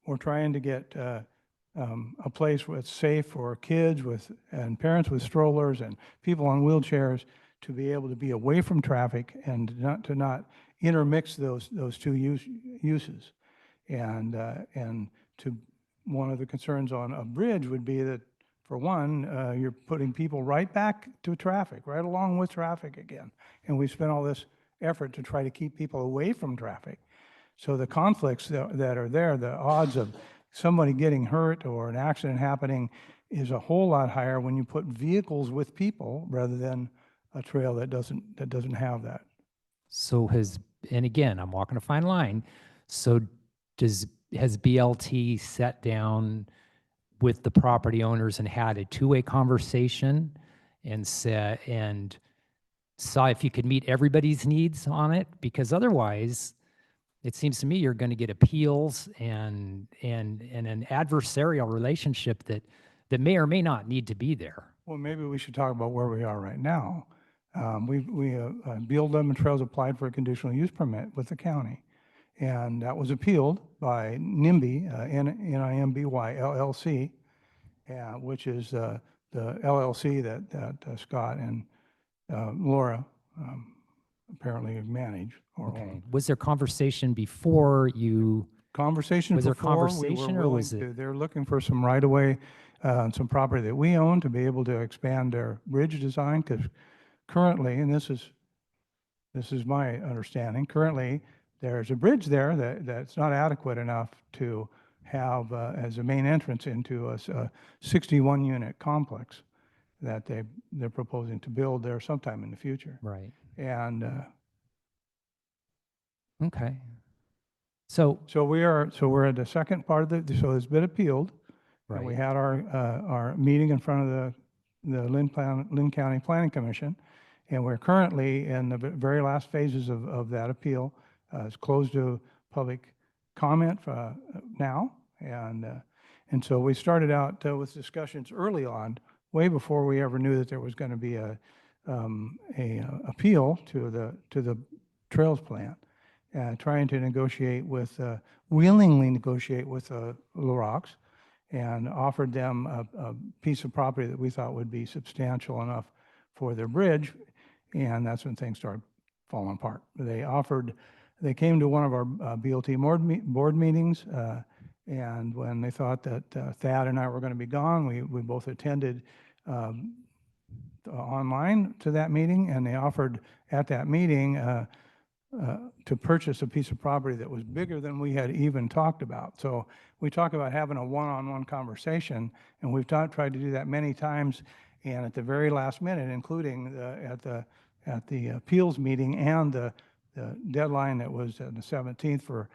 we're trying to get a place where it's safe for kids and parents with strollers and people on wheelchairs to be able to be away from traffic and to not intermix those 2 uses. And one of the concerns on a bridge would be that, for one, you're putting people right back to traffic, right along with traffic again. And we spent all this effort to try to keep people away from traffic. So the conflicts that are there, the odds of somebody getting hurt or an accident happening is a whole lot higher when you put vehicles with people rather than a trail that doesn't have that. So and again, I'm walking a fine line. So has BLT sat down with the property owners and had a 2-way conversation and saw if you could meet everybody's needs on it? Because otherwise, it seems to me you're going to get appeals and an adversarial relationship that may or may not need to be there. Well, maybe we should talk about where we are right now. BLM and Trails applied for a conditional use permit with the county, and that was appealed by NIMBY, N-I-M-B-Y LLC, which is the LLC that Scott and Laura apparently manage or Okay. own. Was there conversation before you conversations Was there before, we were conversation or willing was it- to, they're looking for some right-of-way, some property that we own to be able to expand their bridge design, because currently, and this is my understanding, currently, there's a bridge there that's not adequate enough to have as a main entrance into a 61-unit complex that they're proposing to build there sometime in the future. Right. And Okay. So, so we're at the second part of so it's been appealed. And we right. had our meeting in front of the Lynn County Planning Commission. And we're currently in the very last phases of that appeal. It's closed to public comment now. And so we started out with discussions early on, way before we ever knew that there was going to be a appeal to the Trails Plan, trying to negotiate willingly negotiate with LaRoc's, and offered them a piece of property that we thought would be substantial enough for their bridge, and that's when things started falling apart. They came to one of our BLT board meetings, and when they thought that Thad and I were going to be gone, we both attended online to that meeting, and they offered at that meeting to purchase a piece of property that was bigger than we had even talked about. So we talk about having a one-on-one conversation, and we've tried to do that many times, and at the very last minute, including at the appeals meeting and the deadline that was the 17th for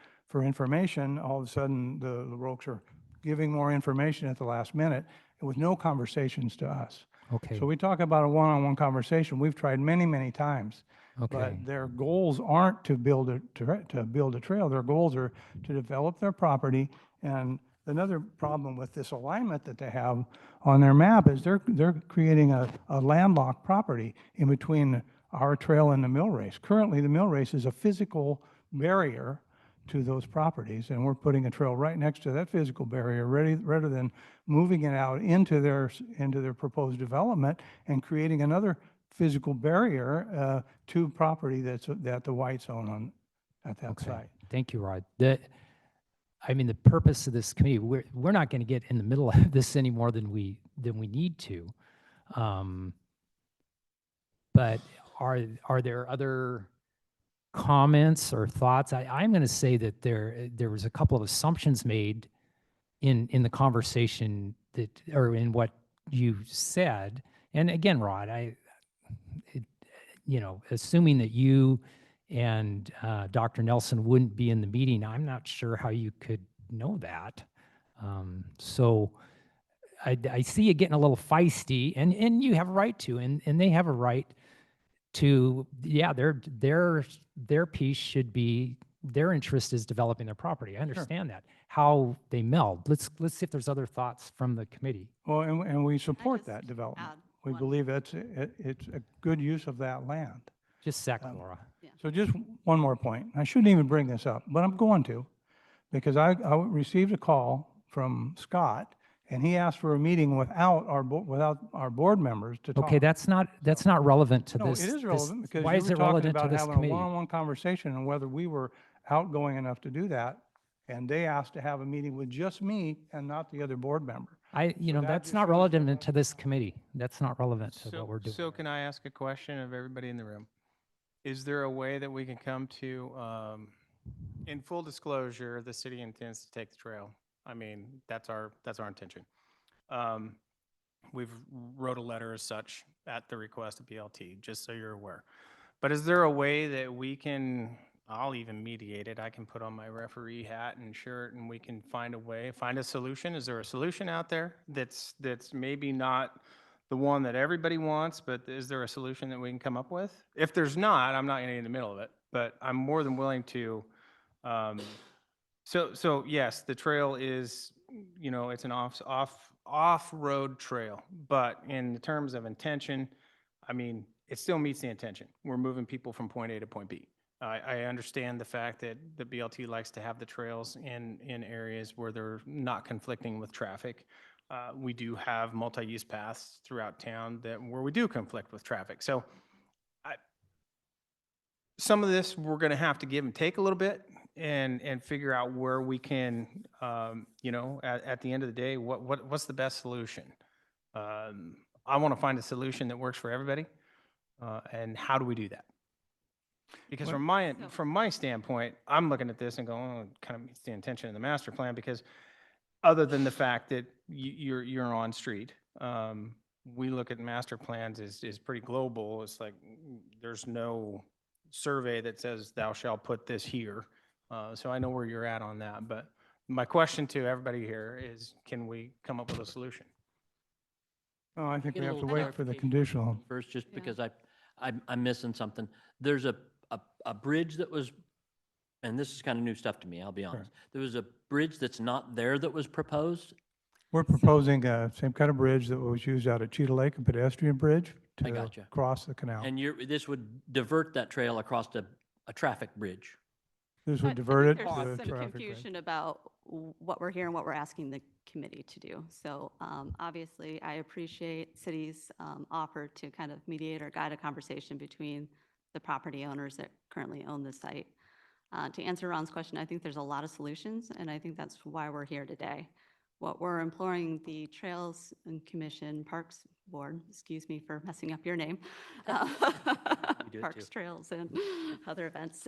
information, all of a sudden the Roques are giving more information at the last minute with no conversations to us. Okay. So we talk about a one-on-one conversation. We've tried many, many times. Okay. But their goals aren't to build a trail. Their goals are to develop their property. And another problem with this alignment that they have on their map is they're creating a landlocked property in between our trail and the mill race. Currently, the mill race is a physical barrier to those properties, and we're putting a trail right next to that physical barrier, rather than moving it out into their proposed development and creating another physical barrier to property that the whites own at that Okay. site. Thank you, Rod. I mean, the purpose of this committee, we're not going to get in the middle of this any more than we need to. But are there other comments or thoughts? I'm going to say that there was a couple of assumptions made in the conversation or in what you said. And again, Rod, assuming that you and Dr. Nelson wouldn't be in the meeting, I'm not sure how you could know that. So I see you getting a little feisty, and you have a right to, and they have a right to, yeah, their piece should be, their interest is developing their property. I understand that. How they meld. Let's see if there's other thoughts from the committee. Well, and we support just that development. add We one? believe it's a good use of that land. Just a sec, Laura. So just one more point. I shouldn't even bring this up, but I'm going to, because I received a call from Scott, and he asked for a meeting without our board members to talk. Okay, that's not relevant to No, this. it is relevant, because Why you is were it talking relevant to about this having a committee? one-on-one conversation and whether we were outgoing enough to do that. And they asked to have a meeting with just me and not the other board member. that that that's just not shows relevant to this committee. That's not relevant to So, what we're doing. so can I ask a question of everybody in the room? Is there a way that we can come to, in full disclosure, the city intends to take the trail? I mean, that's our intention. We've wrote a letter as such at the request of BLT, just so you're aware. But is there a way that we can, I'll even mediate it, I can put on my referee hat and shirt, and we can find a solution? Is there a solution out there that's maybe not the one that everybody wants, but is there a solution that we can come up with? If there's not, I'm not gonna get in the middle of it, but I'm more than willing to, so yes, the trail is, it's an off-road trail, but in terms of intention, I mean, it still meets the intention. We're moving people from point A to point B. I understand the fact that the BLT likes to have the trails in areas where they're not conflicting with traffic. We do have multi-use paths throughout town where we do conflict with traffic. So some of this, we're going to have to give and take a little bit. and figure out where we can, you know, at the end of the day, what's the best solution? I want to find a solution that works for everybody. And how do we do that? Because from my standpoint, I'm looking at this and going, oh, it kind of meets the intention of the master plan, because other than the fact that you're on street, we look at master plans is pretty global. It's like, there's no survey that says thou shalt put this here. So I know where you're at on that, but my question to everybody here is, can we come up with a solution? Oh, I think Get we a have to little wait for the clarification conditional. first, just because I'm missing something. There's a bridge that was, and this is kind of new stuff to me, I'll be honest. There was a bridge that's not there that was proposed? We're proposing same kind of bridge that was used out at Cheetah Lake, a pedestrian bridge I to gotcha. cross the canal. And this would divert that trail across a traffic bridge? This I would think divert it there's to some the traffic bridge. confusion about what we're here and what we're asking the committee to do. So obviously, I appreciate city's offer to kind of mediate or guide a conversation between the property owners that currently own the site. To answer Ron's question, I think there's a lot of solutions, and I think that's why we're here today. What we're imploring the Trails and Commission Parks Board, excuse me for messing up your name, do it Parks, too. Trails, and other events,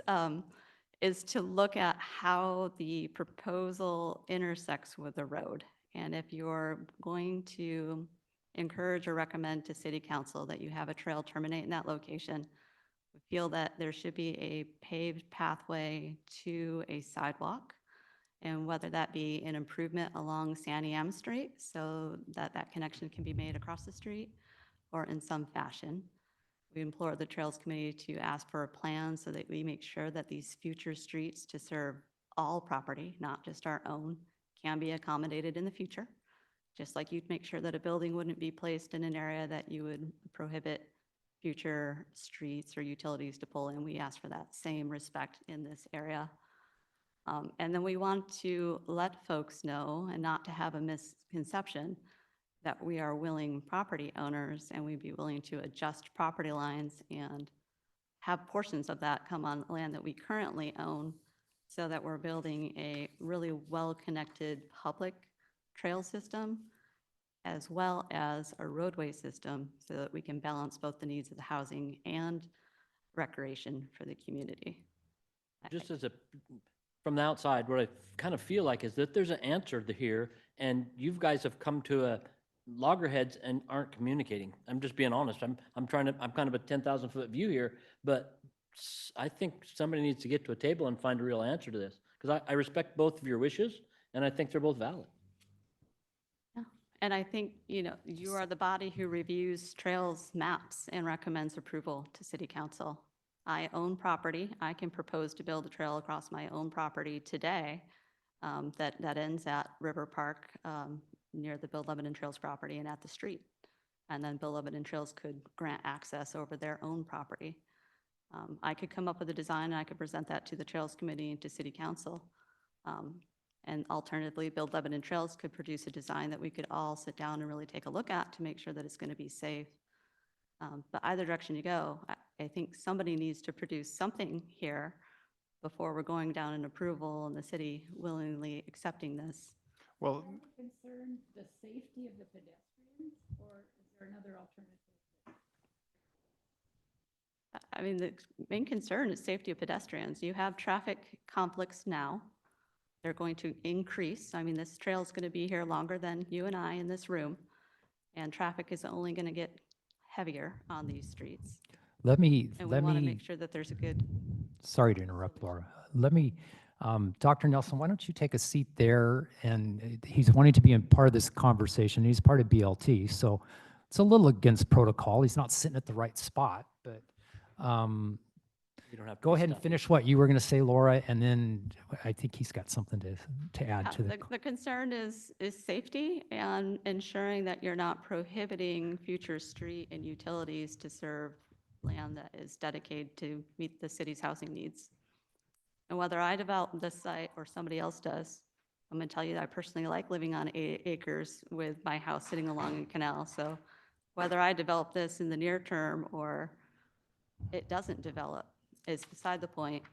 is to look at how the proposal intersects with the road. And if you're going to encourage or recommend to City Council that you have a trail terminate in that location, we feel that there should be a paved pathway to a sidewalk, and whether that be an improvement along Sandy M Street so that that connection can be made across the street, or in some fashion. We implore the Trails Committee to ask for a plan so that we make sure that these future streets to serve all property, not just our own, can be accommodated in the future. Just like you'd make sure that a building wouldn't be placed in an area that you would prohibit future streets or utilities to pull in. We ask for that same respect in this area. And then we want to let folks know, and not to have a misconception, that we are willing property owners, and we'd be willing to adjust property lines and have portions of that come on land that we currently own, so that we're building a really well-connected public trail system as well as a roadway system, so that we can balance both the needs of the housing and recreation for the community. Just from the outside, what I kind of feel like is that there's an answer to here, and you guys have come to a loggerheads and aren't communicating. I'm just being honest. I'm kind of a 10,000 foot view here, but I think somebody needs to get to a table and find a real answer to this, because I respect both of your wishes, and I think they're both valid. Yeah. And I think, you are the body who reviews trails maps and recommends approval to City Council. I own property. I can propose to build a trail across my own property today that ends at River Park near the Bill Lebanon Trails property and at the street. And then Bill Lebanon Trails could grant access over their own property. I could come up with a design, and I could present that to the Trails Committee and to City Council. And alternatively, Bill Lebanon Trails could produce a design that we could all sit down and really take a look at to make sure that it's going to be safe. But either direction you go, I think somebody needs to produce something here before we're going down an approval and the city willingly accepting this. Well, Concern the safety of the pedestrians, or is there another alternative? I mean, the main concern is safety of pedestrians. You have traffic conflicts now. They're going to increase. I mean, this trail is going to be here longer than you and I in this room, and traffic is only going to get heavier on these streets. Let me, And we let want to me, make sure that there's a good, sorry to interrupt, Laura. Let me, Dr. Nelson, why don't you take a seat there? And he's wanting to be in part of this conversation. He's part of BLT, so it's a little against protocol. He's not sitting at the right spot, but You don't have to go be ahead and stuffy. finish what you were going to say, Laura, and then I think he's got something to add to the. the concern is safety and ensuring that you're not prohibiting future street and utilities to serve land that is dedicated to meet the city's housing needs. And whether I develop this site or somebody else does, I'm going to tell you that I personally like living on 8 acres with my house sitting along a canal. So whether I develop this in the near term or it doesn't develop is beside the point.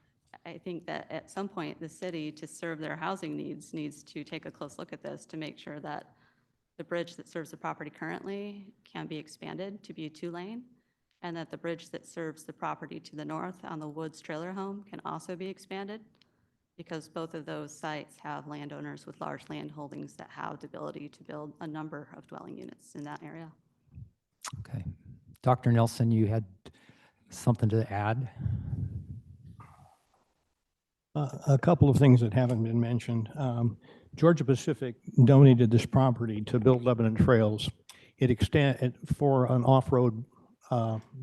I think that at some point, the city, to serve their housing needs to take a close look at this to make sure that the bridge that serves the property currently can be expanded to be a 2-lane, and that the bridge that serves the property to the north on the Woods trailer home can also be expanded, because both of those sites have landowners with large land holdings that have the ability to build a number of dwelling units in that area. Okay. Dr. Nelson, you had something to add? A couple of things that haven't been mentioned. Georgia Pacific donated this property to build Lebanon Trails. For an off-road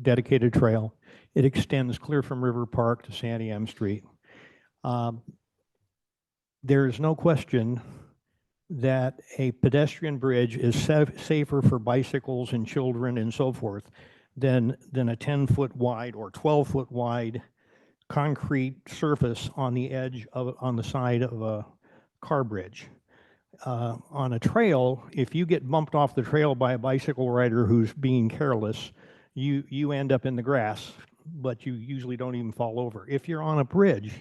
dedicated trail. It extends clear from River Park to Sandy M Street. There is no question that a pedestrian bridge is safer for bicycles and children and so forth than a 10-foot wide or 12-foot wide concrete surface on the edge of, on the side of a car bridge. On a trail, if you get bumped off the trail by a bicycle rider who's being careless, you end up in the grass, but you usually don't even fall over. If you're on a bridge,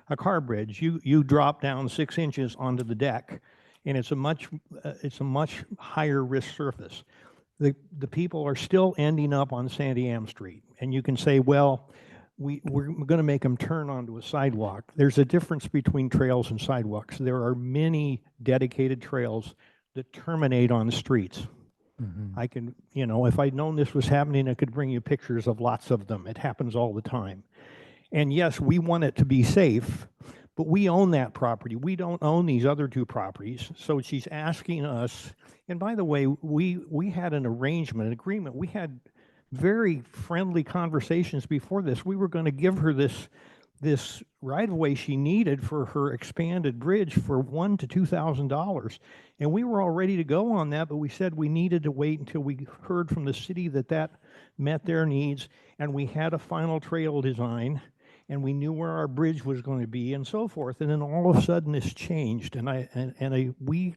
a car bridge, you drop down 6 inches onto the deck, and it's a much higher risk surface. The people are still ending up on Sandy Am Street, and you can say, well, we're going to make them turn onto a sidewalk. There's a difference between trails and sidewalks. There are many dedicated trails that terminate on streets. Mhm. I can, if I'd known this was happening, I could bring you pictures of lots of them. It happens all the time. And yes, we want it to be safe, but we own that property. We don't own these other 2 properties. So she's asking us, and by the way, we had an arrangement, an agreement. We had very friendly conversations before this. We were going to give her this right-of-way she needed for her expanded bridge for $1,000 to $2,000. And we were all ready to go on that, but we said we needed to wait until we heard from the city that met their needs, and we had a final trail design, and we knew where our bridge was going to be and so forth. And then all of a sudden this changed, and we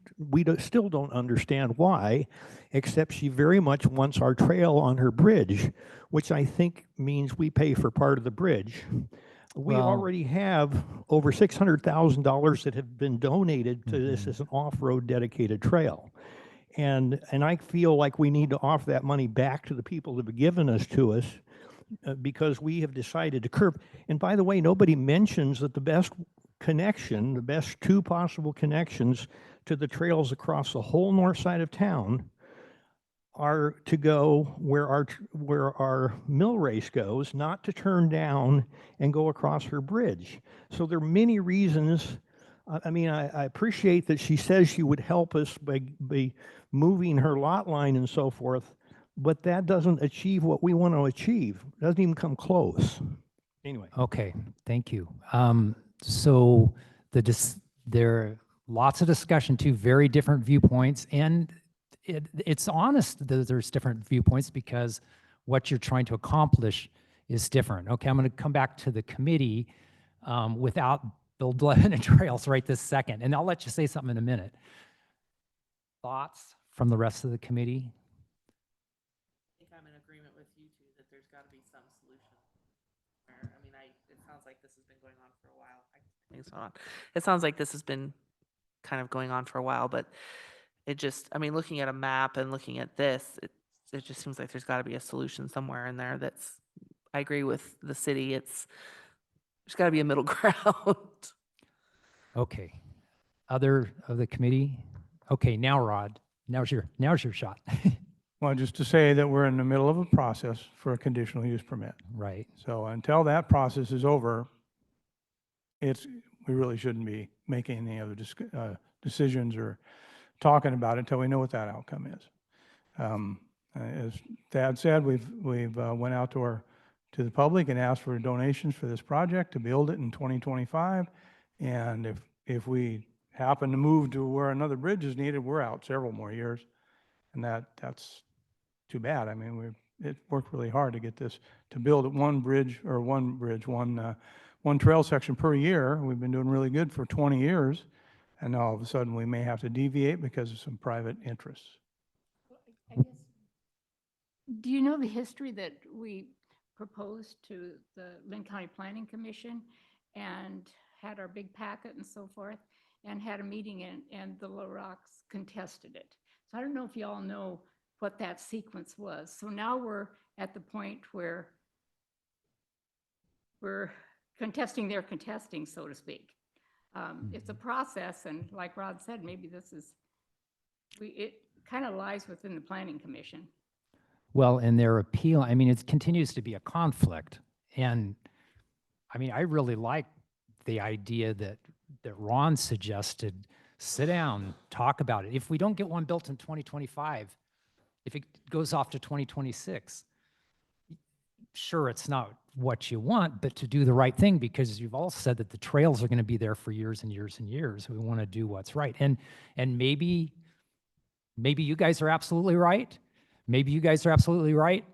still don't understand why, except she very much wants our trail on her bridge, which I think means we pay for part of the bridge. We Well- already have over $600,000 that have been donated to this as an off-road dedicated trail. And I feel like we need to offer that money back to the people that have given us to us, because we have decided to curb. And by the way, nobody mentions that the best connection, the best 2 possible connections to the trails across the whole north side of town are to go where our mill race goes, not to turn down and go across her bridge. So there are many reasons. I mean, I appreciate that she says she would help us by moving her lot line and so forth, but that doesn't achieve what we want to achieve. It doesn't even come close. Anyway. Okay, thank you. So there are lots of discussion, 2 very different viewpoints, and it's honest that there's different viewpoints because what you're trying to accomplish is different. Okay, I'm going to come back to the committee without Build Lebanon Trails right this second, and I'll let you say something in a minute. Thoughts from the rest of the committee? I think I'm in agreement with you 2 that there's got to be some solution. I mean, it sounds like this has been going on for a while. It sounds like this has been kind of going on for a while, but I mean, looking at a map and looking at this, it just seems like there's got to be a solution somewhere in there I agree with the city. There's got to be a middle ground. Okay. Other of the committee? Okay, now Rod, now's your shot. Well, just to say that we're in the middle of a process for a conditional use permit. Right. So until that process is over, we really shouldn't be making any other decisions or talking about it until we know what that outcome is. As Thad said, we've went out to the public and asked for donations for this project to build it in 2025. And if we happen to move to where another bridge is needed, we're out several more years. And that's too bad. I mean, it worked really hard to get this, to build one trail section per year. We've been doing really good for 20 years. And now all of a sudden we may have to deviate because of some private interests. I guess, do you know the history that we proposed to the Lynn County Planning Commission? and had our big packet and so forth, and had a meeting and the LaRocques contested it. So I don't know if you all know what that sequence was. So now we're at the point where we're contesting their contesting, so to speak. It's a process, and like Rod said, maybe this is, it kind of lies within the Planning Commission. Well, and their appeal, I mean, it continues to be a conflict. And I mean, I really like the idea that Ron suggested, sit down, talk about it. If we don't get one built in 2025, if it goes off to 2026, sure, it's not what you want, but to do the right thing, because you've all said that the trails are going to be there for years and years and years. We want to do what's right. And maybe you guys are absolutely right. Maybe you guys are absolutely right.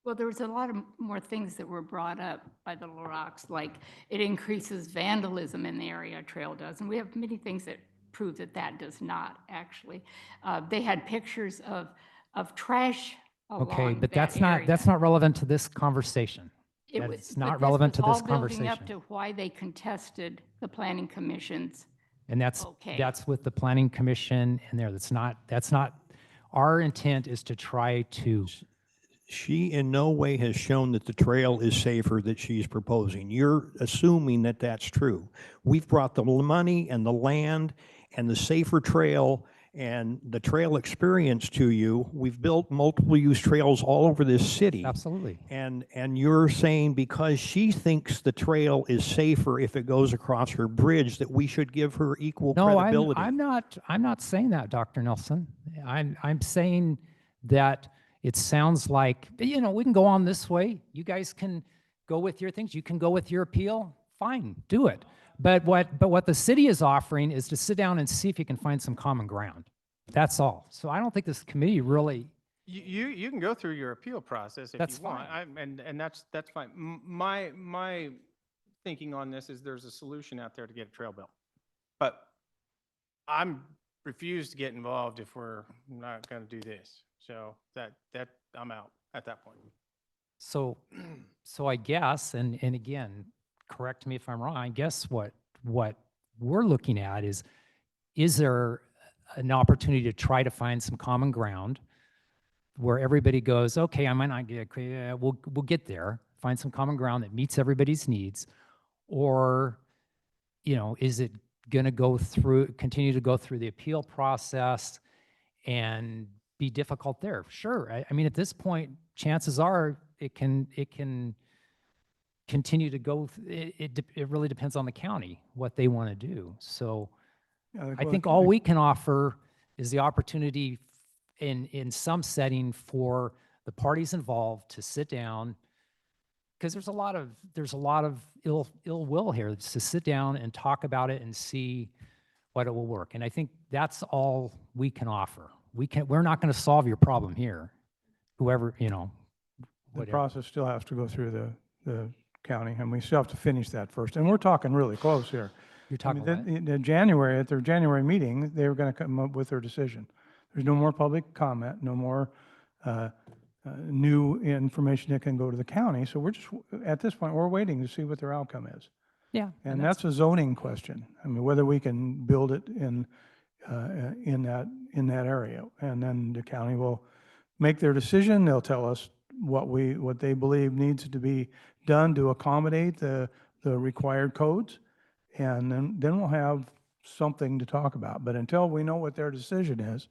Well, there was a lot of more things that were brought up by the LaRocques, like it increases vandalism in the area, trail does. And we have many things that prove that that does not, actually. They had pictures of trash Okay, along but that that's area. not relevant to this conversation. It was- That's not but this relevant to was this all building up conversation. to why they contested the planning commission's. And that's Okay. with the planning commission in there. That's not, our intent is to try to, She in no way has shown that the trail is safer that she's proposing. You're assuming that that's true. We've brought the money and the land and the safer trail and the trail experience to you. We've built multiple use trails all over this city. absolutely. And you're saying because she thinks the trail is safer if it goes across her bridge, that we should give her equal No, credibility. I'm not saying that, Dr. Nelson. I'm saying that it sounds like, you know, we can go on this way. You guys can go with your things. You can go with your appeal. Fine, do it. But what the city is offering is to sit down and see if you can find some common ground. That's all. So I don't think this committee really, You can go through your appeal process if That's you want. And that's fine. My thinking on this is there's a solution out there to get a trail built. But I'm refused to get involved if we're not going to do this. So that I'm out at that point. so I guess, and again, correct me if I'm wrong, I guess what we're looking at is there an opportunity to try to find some common ground where everybody goes, okay, I might not get, we'll get there, find some common ground that meets everybody's needs, or, you know, is it going to continue to go through the appeal process and be difficult there? Sure. I mean, at this point, chances are it can continue to go. It really depends on the county, what they want to do. So Yeah, I think all we can offer is the opportunity in some setting for the parties involved to sit down, because there's a lot of ill will here, to sit down and talk about it and see what it will work. And I think that's all we can offer. We're not going to solve your problem here, whoever, you know, The whatever. process still has to go through the county, and we still have to finish that first. And we're talking really close here. You're I mean, talking about, in January, at their January meeting, they were going to come up with their decision. There's no more public comment, no more new information that can go to the county. So we're just, at this point, we're waiting to see what their outcome is. yeah. And that's a zoning question. I mean, whether we can build it in that area. And then the county will make their decision. They'll tell us what they believe needs to be done to accommodate the required codes. And then we'll have something to talk about. But until we know what their decision is,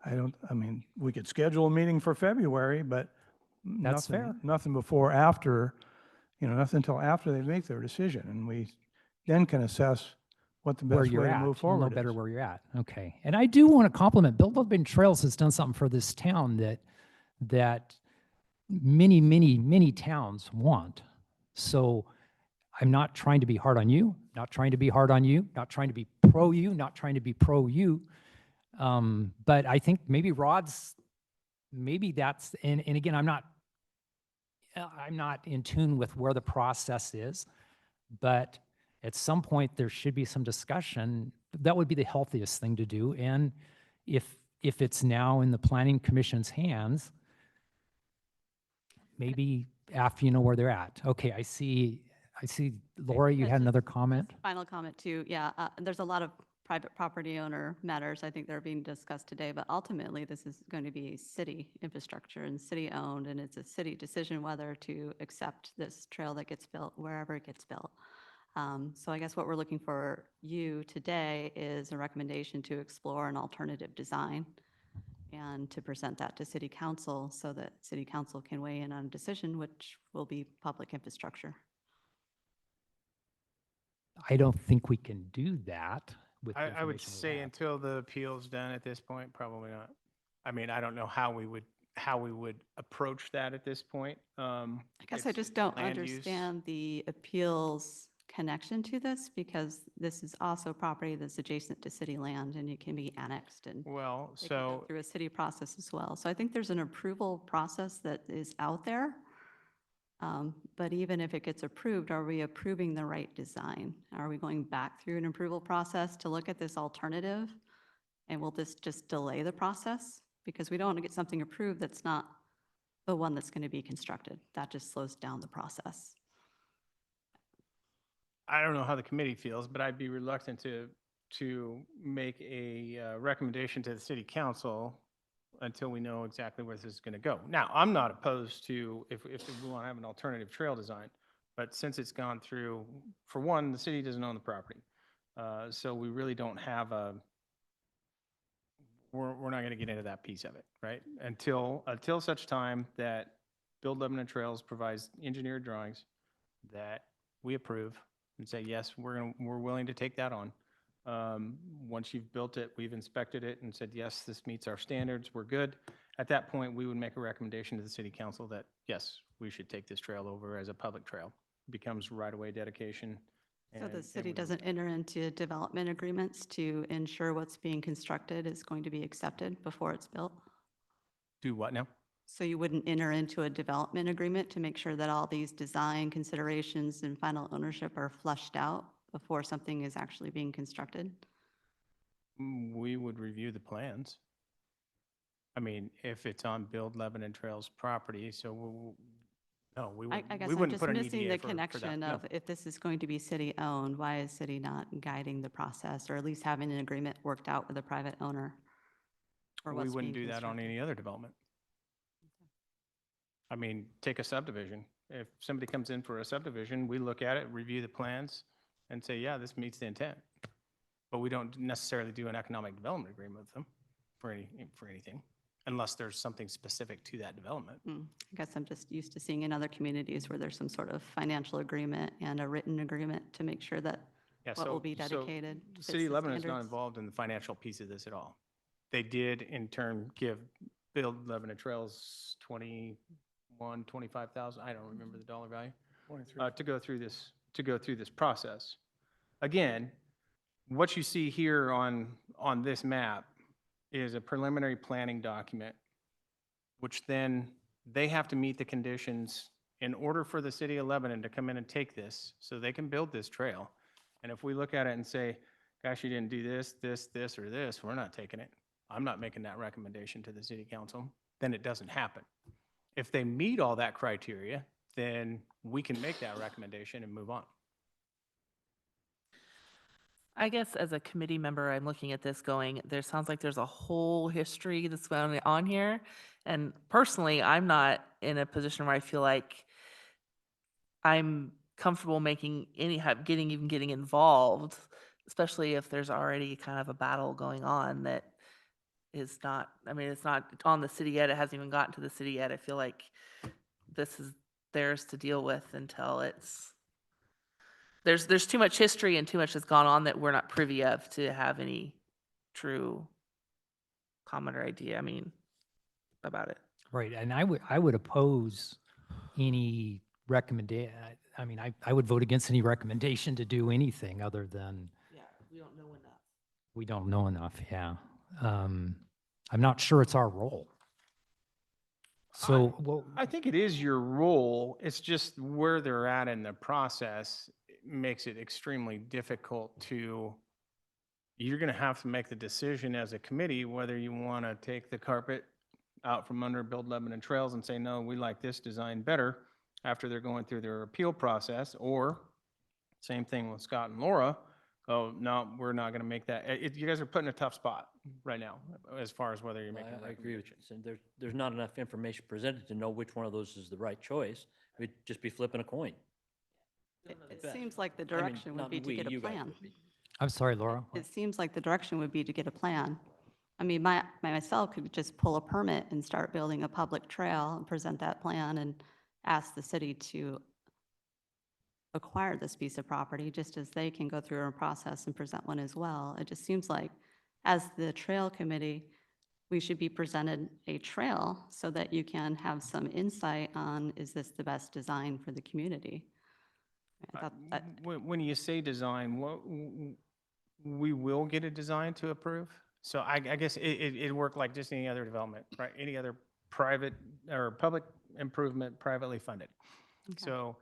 I mean, we could schedule a meeting for February, but That's fair. nothing before, after, nothing until after they make their decision. And we then can assess what the where best you're way to at. move You'll know forward better is. where you're at. Okay. And I do want to compliment Build Urban Trails has done something for this town that many, many, many towns want. So I'm not trying to be hard on you, not trying to be hard on you, not trying to be pro you, not trying to be pro you. But I think maybe that's, and again, I'm not in tune with where the process is, but at some point there should be some discussion. That would be the healthiest thing to do. And if it's now in the Planning Commission's hands, maybe after you know where they're at. Okay, I see I see, Laura, you Yeah, had just- another comment? Final comment too, yeah, there's a lot of private property owner matters, I think that are being discussed today, but ultimately, this is going to be city infrastructure and city-owned, and it's a city decision whether to accept this trail that gets built wherever it gets built. So I guess what we're looking for you today is a recommendation to explore an alternative design and to present that to city council so that city council can weigh in on a decision, which will be public infrastructure. I don't think we can do that with the I would information we say have. until the appeal's done at this point, probably not. I mean, I don't know how we would approach that at this point. I guess I It's just don't land use. understand the appeals connection to this because this is also property that's adjacent to city land and it can be annexed and Well, they can go so through a city process as well. So I think there's an approval process that is out there. But even if it gets approved, are we approving the right design? Are we going back through an approval process to look at this alternative? And will this just delay the process? Because we don't want to get something approved that's not the one that's going to be constructed. That just slows down the process. I don't know how the committee feels, but I'd be reluctant to make a recommendation to the city council until we know exactly where this is going to go. Now, I'm not opposed to if we want to have an alternative trail design, but since it's gone through, for one, the city doesn't own the property. So we really don't have we're not going to get into that piece of it, right? Until such time that Build Lebanon Trails provides engineered drawings that we approve and say, yes, we're willing to take that on. Once you've built it, we've inspected it and said, yes, this meets our standards, we're good. At that point, we would make a recommendation to the city council that, yes, we should take this trail over as a public trail. It becomes right-of-way dedication. So and the it city would- doesn't enter into development agreements to ensure what's being constructed is going to be accepted before it's built? Do what now? So you wouldn't enter into a development agreement to make sure that all these design considerations and final ownership are flushed out before something is actually being constructed? We would review the plans. I mean, if it's on Build Lebanon Trails property, so no, we I wouldn't, guess we I'm wouldn't just put an missing EDA the for that. connection No. of if this is going to be city-owned, why is city not guiding the process or at least having an agreement worked out with a private owner? for We what's wouldn't being do that on constructed? any other development. I mean, take a subdivision. If somebody comes in for a subdivision, we look at it, review the plans, and say, yeah, this meets the intent. But we don't necessarily do an economic development agreement with them for anything, unless there's something specific to that development. I guess I'm just used to seeing in other communities where there's some sort of financial agreement and a written agreement to make sure that Yeah, what will so- be so dedicated fits City of the Lebanon is not standards. involved in the financial piece of this at all. They did in turn give Build Lebanon Trails 25,000, I don't remember the dollar value, to go through this process. Again, what you see here on this map is a preliminary planning document, which then they have to meet the conditions in order for the city of Lebanon to come in and take this, so they can build this trail. And if we look at it and say, gosh, you didn't do this, or this, we're not taking it. I'm not making that recommendation to the city council, then it doesn't happen. If they meet all that criteria, then we can make that recommendation and move on. I guess as a committee member, I'm looking at this going, there sounds like there's a whole history that's going on here. And personally, I'm not in a position where I feel like I'm comfortable making getting involved, especially if there's already kind of a battle going on that is not, I mean, it's not on the city yet. It hasn't even gotten to the city yet. I feel like this is theirs to deal with until it's, there's too much history and too much has gone on that we're not privy of to have any true comment or idea, I mean, about it. Right, and I would oppose any recommendation. I mean, I would vote against any recommendation to do anything other than Yeah, we don't know enough. we don't know enough, yeah. I'm not sure it's our role. So, well, I think it is your role. It's just where they're at in the process makes it extremely difficult to, you're going to have to make the decision as a committee whether you want to take the carpet out from under Build Lebanon Trails and say, no, we like this design better after they're going through their appeal process, or Same thing with Scott and Laura. Oh, no, we're not going to make that. You guys are put in a tough spot right now as far as whether you're making a I agree with you. recommendation. So there's not enough information presented to know which one of those is the right choice. We'd just be flipping a coin. It seems like the I mean, direction would not be to we, get a you guys plan. would be. I'm sorry, Laura. It seems like the direction would be to get a plan. I mean, myself could just pull a permit and start building a public trail and present that plan and ask the city to acquire this piece of property, just as they can go through a process and present one as well. It just seems like, as the trail committee, we should be presented a trail so that you can have some insight on, is this the best design for the community? I thought that- When you say design, we will get a design to approve? So I guess it worked like just any other development, right? Any other private or public improvement privately funded. Okay. So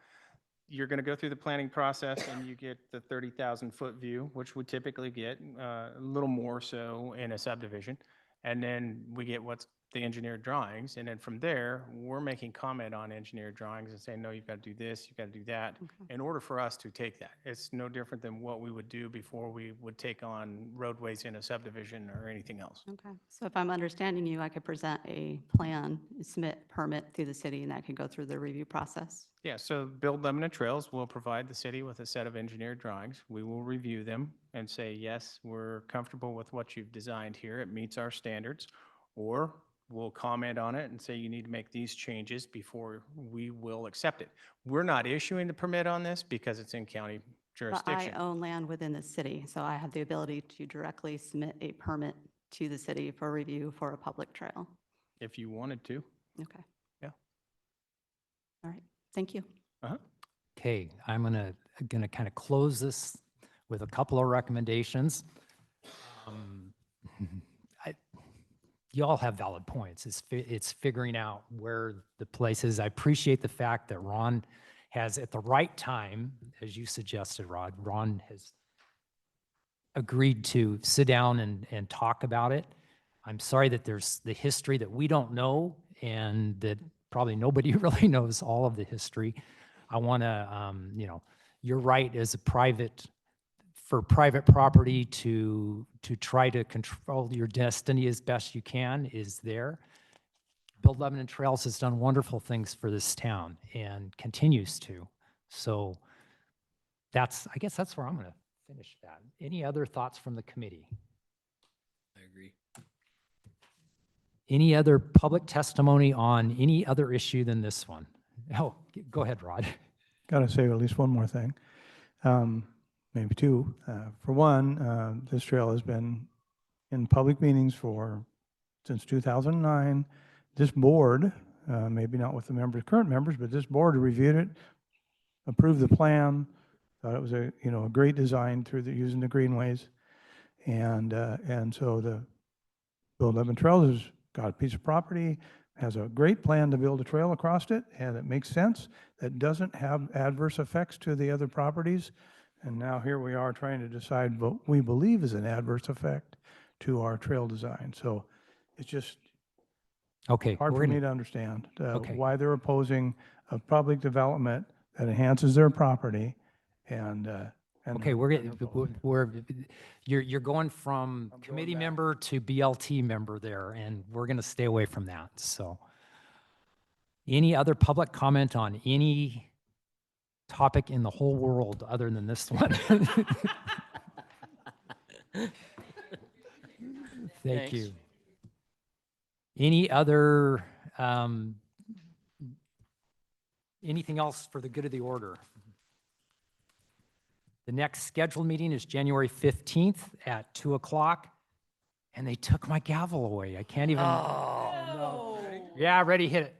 you're going to go through the planning process and you get the 30,000-foot view, which we typically get, a little more so in a subdivision. And then we get what's the engineered drawings. And then from there, we're making comment on engineered drawings and saying, no, you've got to do this, you've got to do that, in order for us to take that. It's no different than what we would do before we would take on roadways in a subdivision or anything else. Okay, so if I'm understanding you, I could present a plan, submit permit through the city, and that could go through the review process? Yeah, so Build Lebanon Trails will provide the city with a set of engineered drawings. We will review them and say, yes, we're comfortable with what you've designed here. It meets our standards. Or we'll comment on it and say, you need to make these changes before we will accept it. We're not issuing the permit on this because it's in county But jurisdiction. I own land within the city, so I have the ability to directly submit a permit to the city for review for a public trail. If you wanted to. Okay. Yeah. All right, thank you. Uh-huh. Okay, I'm gonna kind of close this with a couple of recommendations. You all have valid points. It's figuring out where the place is. I appreciate the fact that Ron has, at the right time, as you suggested, Rod, Ron has agreed to sit down and talk about it. I'm sorry that there's the history that we don't know and that probably nobody really knows all of the history. I want to, you're right, as a private, for private property to try to control your destiny as best you can is there. Build Lebanon Trails has done wonderful things for this town and continues to. So I guess that's where I'm going to finish that. Any other thoughts from the committee? I agree. Any other public testimony on any other issue than this one? Oh, go ahead, Rod. Got to say at least one more thing, maybe two. For one, this trail has been in public meetings since 2009. This board, maybe not with the current members, but this board reviewed it, approved the plan, thought it was a great design using the greenways, and so the Build Lebanon Trails has got a piece of property, has a great plan to build a trail across it, and it makes sense. That doesn't have adverse effects to the other properties. And now here we are trying to decide what we believe is an adverse effect to our trail design. So it's just Okay. hard we're for gonna- me to understand Okay. why they're opposing a public development that enhances their property and Okay, you're going from committee member to BLT member there, and we're going to stay away from that, so. Any other public comment on any topic in the whole world other than this one? Thank you. Any other, anything else for the good of the order? The next scheduled meeting is January 15th at 2 o'clock, and they took my gavel away. I can't even. Oh, no. Yeah, ready, hit it.